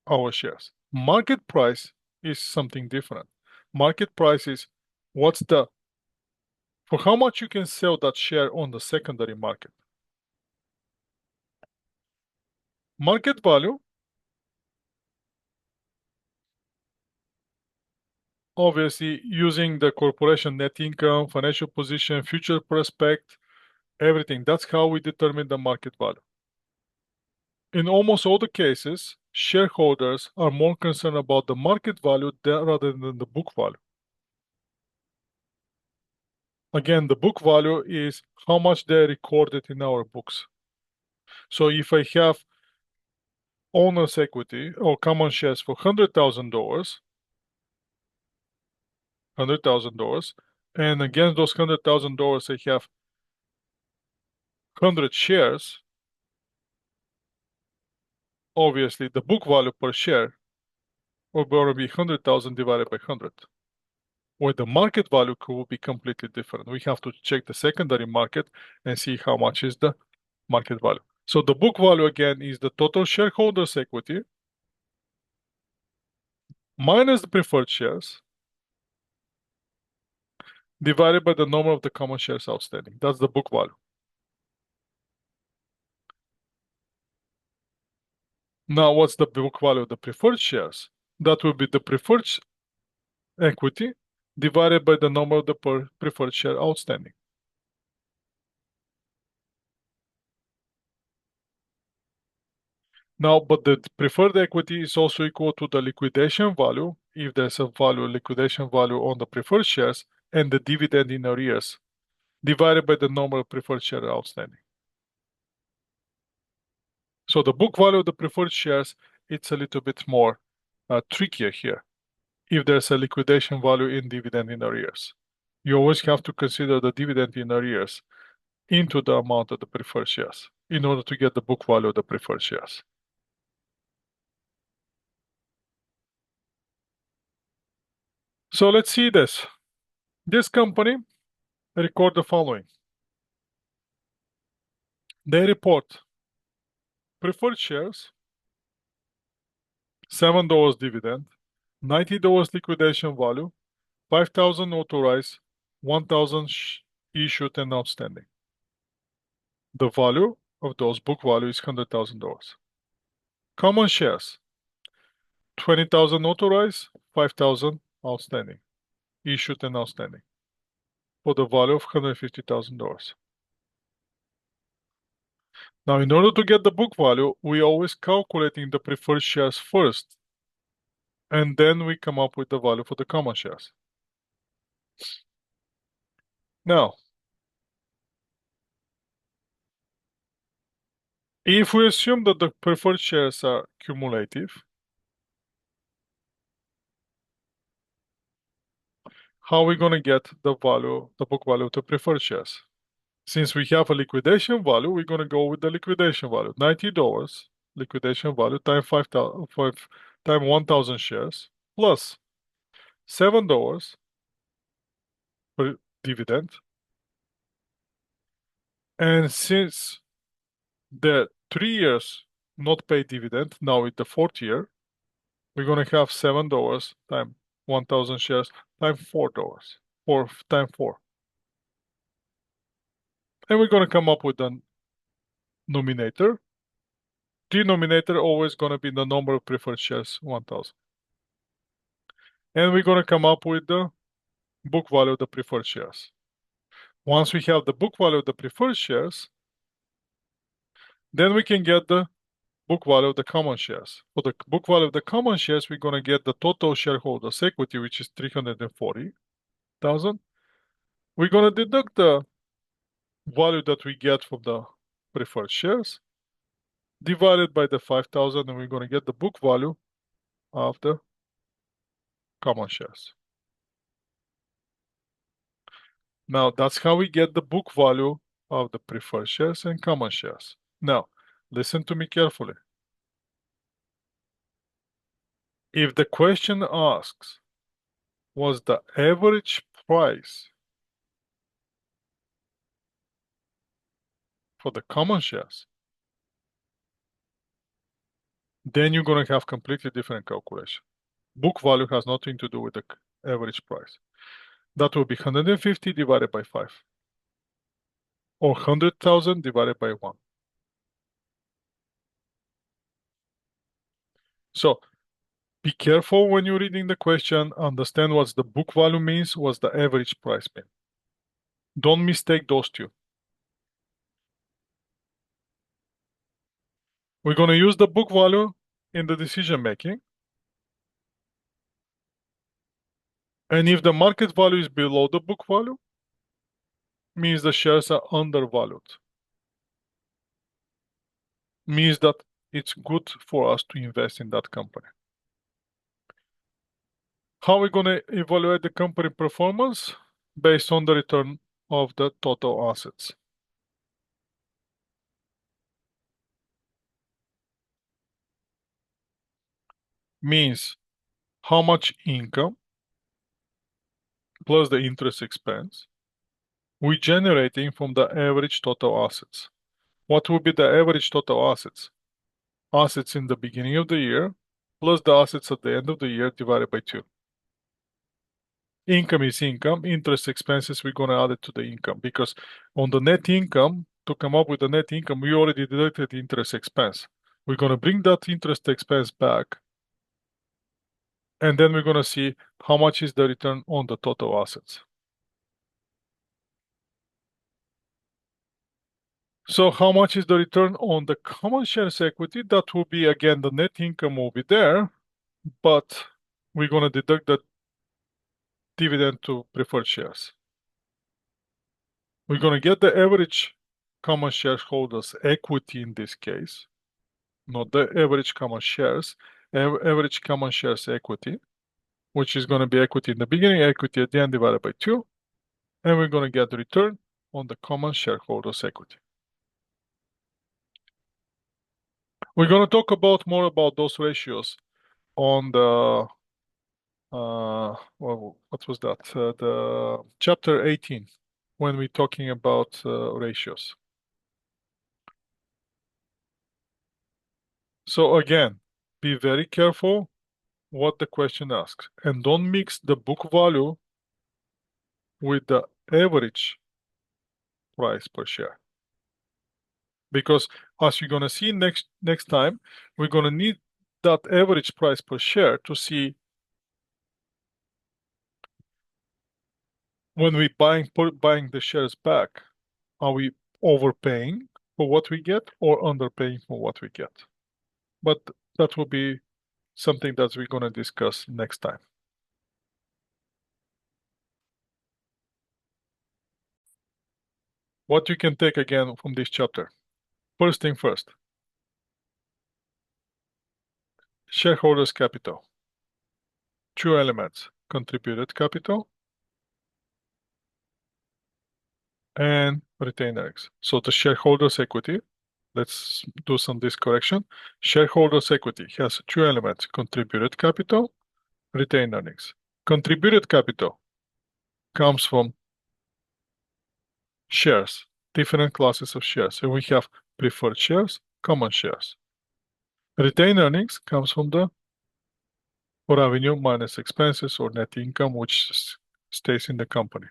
our shares. Market price is something different. Market price is what's the for how much you can sell that share on the secondary market. Market value, obviously using the corporation net income, financial position, future prospect, everything. That's how we determine the market value. In almost all the cases, shareholders are more concerned about the market value rather than the book value. Again, the book value is how much they recorded in our books. So if I have owner's equity or common shares for $100,000, and against those $100,000 I have 100 shares, obviously the book value per share will be 100,000 divided by 100. Where the market value will be completely different. We have to check the secondary market and see how much is the market value. So the book value again is the total shareholders' equity minus the preferred shares divided by the number of the common shares outstanding. That's the book value. Now, what's the book value of the preferred shares? That will be the preferred equity divided by the number of the preferred share outstanding. Now, but the preferred equity is also equal to the liquidation value, if there's a liquidation value on the preferred shares, and the dividend in arrears, divided by the number of preferred shares outstanding. So the book value of the preferred shares, it's a little bit more trickier here. If there's a liquidation value in dividend in arrears, you always have to consider the dividend in arrears into the amount of the preferred shares in order to get the book value of the preferred shares. So let's see this. This company record the following. They report preferred shares, $7 dividend, $90 liquidation value, 5,000 authorized, 1,000 issued and outstanding. The value of those book value is $100,000. Common shares, 20,000 authorized, 5,000 outstanding, issued and outstanding, for the value of $150,000. Now, in order to get the book value, we always calculating the preferred shares first, and then we come up with the value for the common shares. Now, if we assume that the preferred shares are cumulative, how are we going to get the value, the book value of the preferred shares? Since we have a liquidation value, we're going to go with the liquidation value. $90 liquidation value times 5,000 times 1,000 shares plus $7 per dividend. And since the 3 years not pay dividend, now with the fourth year, we're going to have $7 times 1,000 shares times $4, times 4. And we're going to come up with the numerator. Denominator always going to be the number of preferred shares, 1,000. And we're going to come up with the book value of the preferred shares. Once we have the book value of the preferred shares, then we can get the book value of the common shares. For the book value of the common shares, we're going to get the total shareholders' equity, which is 340,000. We're going to deduct the value that we get from the preferred shares divided by the 5,000, and we're going to get the book value of the common shares. Now, that's how we get the book value of the preferred shares and common shares. Now, listen to me carefully. If the question asks, was the average price for the common shares, then you're going to have completely different calculation. Book value has nothing to do with the average price. That will be 150 divided by 5, or 100,000 divided by 1. So be careful when you're reading the question, understand what the book value means, what the average price means. Don't mistake those two. We're going to use the book value in the decision making. And if the market value is below the book value, means the shares are undervalued. Means that it's good for us to invest in that company. How are we going to evaluate the company performance? Based on the return of the total assets. Means how much income plus the interest expense we're generating from the average total assets. What will be the average total assets? Assets in the beginning of the year plus the assets at the end of the year divided by 2. Income is income, interest expenses, we're going to add it to the income because on the net income, to come up with the net income, we already deducted interest expense. We're going to bring that interest expense back, and then we're going to see how much is the return on the total assets. So how much is the return on the common shares equity? That will be, again, the net income will be there, but we're going to deduct the dividend to preferred shares. We're going to get the average common shareholders equity in this case, not the average common shares, average common shares equity, which is going to be equity in the beginning, equity at the end divided by 2, and we're going to get the return on the common shareholders equity. We're going to talk about more about those ratios on the well, what was that? The chapter 18, when we're talking about ratios. So again, be very careful what the question asks, and don't mix the book value with the average price per share. Because as you're gonna see next time, we're gonna need that average price per share to see when we buying the shares back, are we overpaying for what we get or underpaying for what we get? But that will be something that we're gonna discuss next time. What you can take again from this chapter. First thing first. Shareholders' capital. 2 elements, contributed capital and retained earnings. So the shareholders' equity, let's do some this correction. Shareholders' equity has 2 elements, contributed capital, retained earnings. Contributed capital comes from shares, different classes of shares. So we have preferred shares, common shares. Retained earnings comes from the revenue minus expenses or net income, which stays in the company.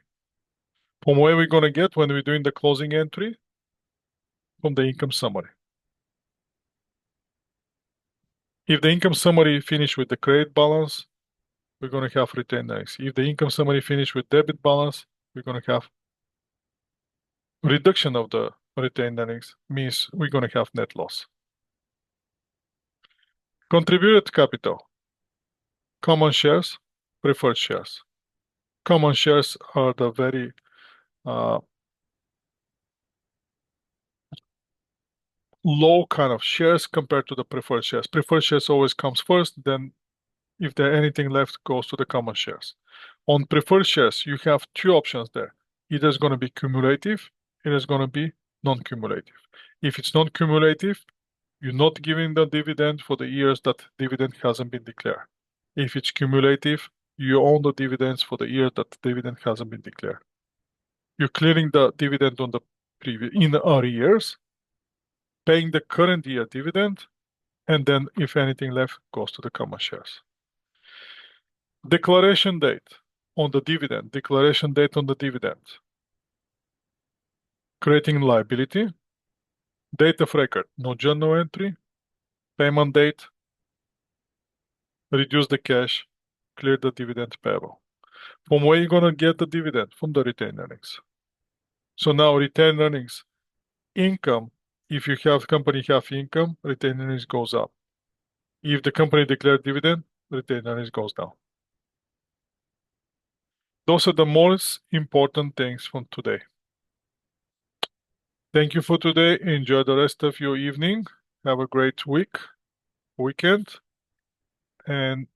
From where we're going to get when we're doing the closing entry? From the income summary. If the income summary finish with the credit balance, we're going to have retained earnings. If the income summary finish with debit balance, we're going to have reduction of the retained earnings, means we're going to have net loss. Contributed capital. Common shares, preferred shares. Common shares are the very low kind of shares compared to the preferred shares. Preferred shares always comes first, then if there anything left goes to the common shares. On preferred shares, you have two options there. Either it's going to be cumulative, either it's going to be non-cumulative. If it's non-cumulative, you're not giving the dividend for the years that dividend hasn't been declared. If it's cumulative, you own the dividends for the year that dividend hasn't been declared. You're clearing the dividend on the previous in the arrears, paying the current year dividend, and then if anything left goes to the common shares. Declaration date on the dividend. Declaration date on the dividend. Creating liability. Date of record. No journal entry. Payment date. Reduce the cash. Clear the dividend payable. From where you're gonna get the dividend? From the retained earnings. So now retained earnings, income. If you have company have income, retained earnings goes up. If the company declared dividend, retained earnings goes down. Those are the most important things from today. Thank you for today. Enjoy the rest of your evening. Have a great weekend. And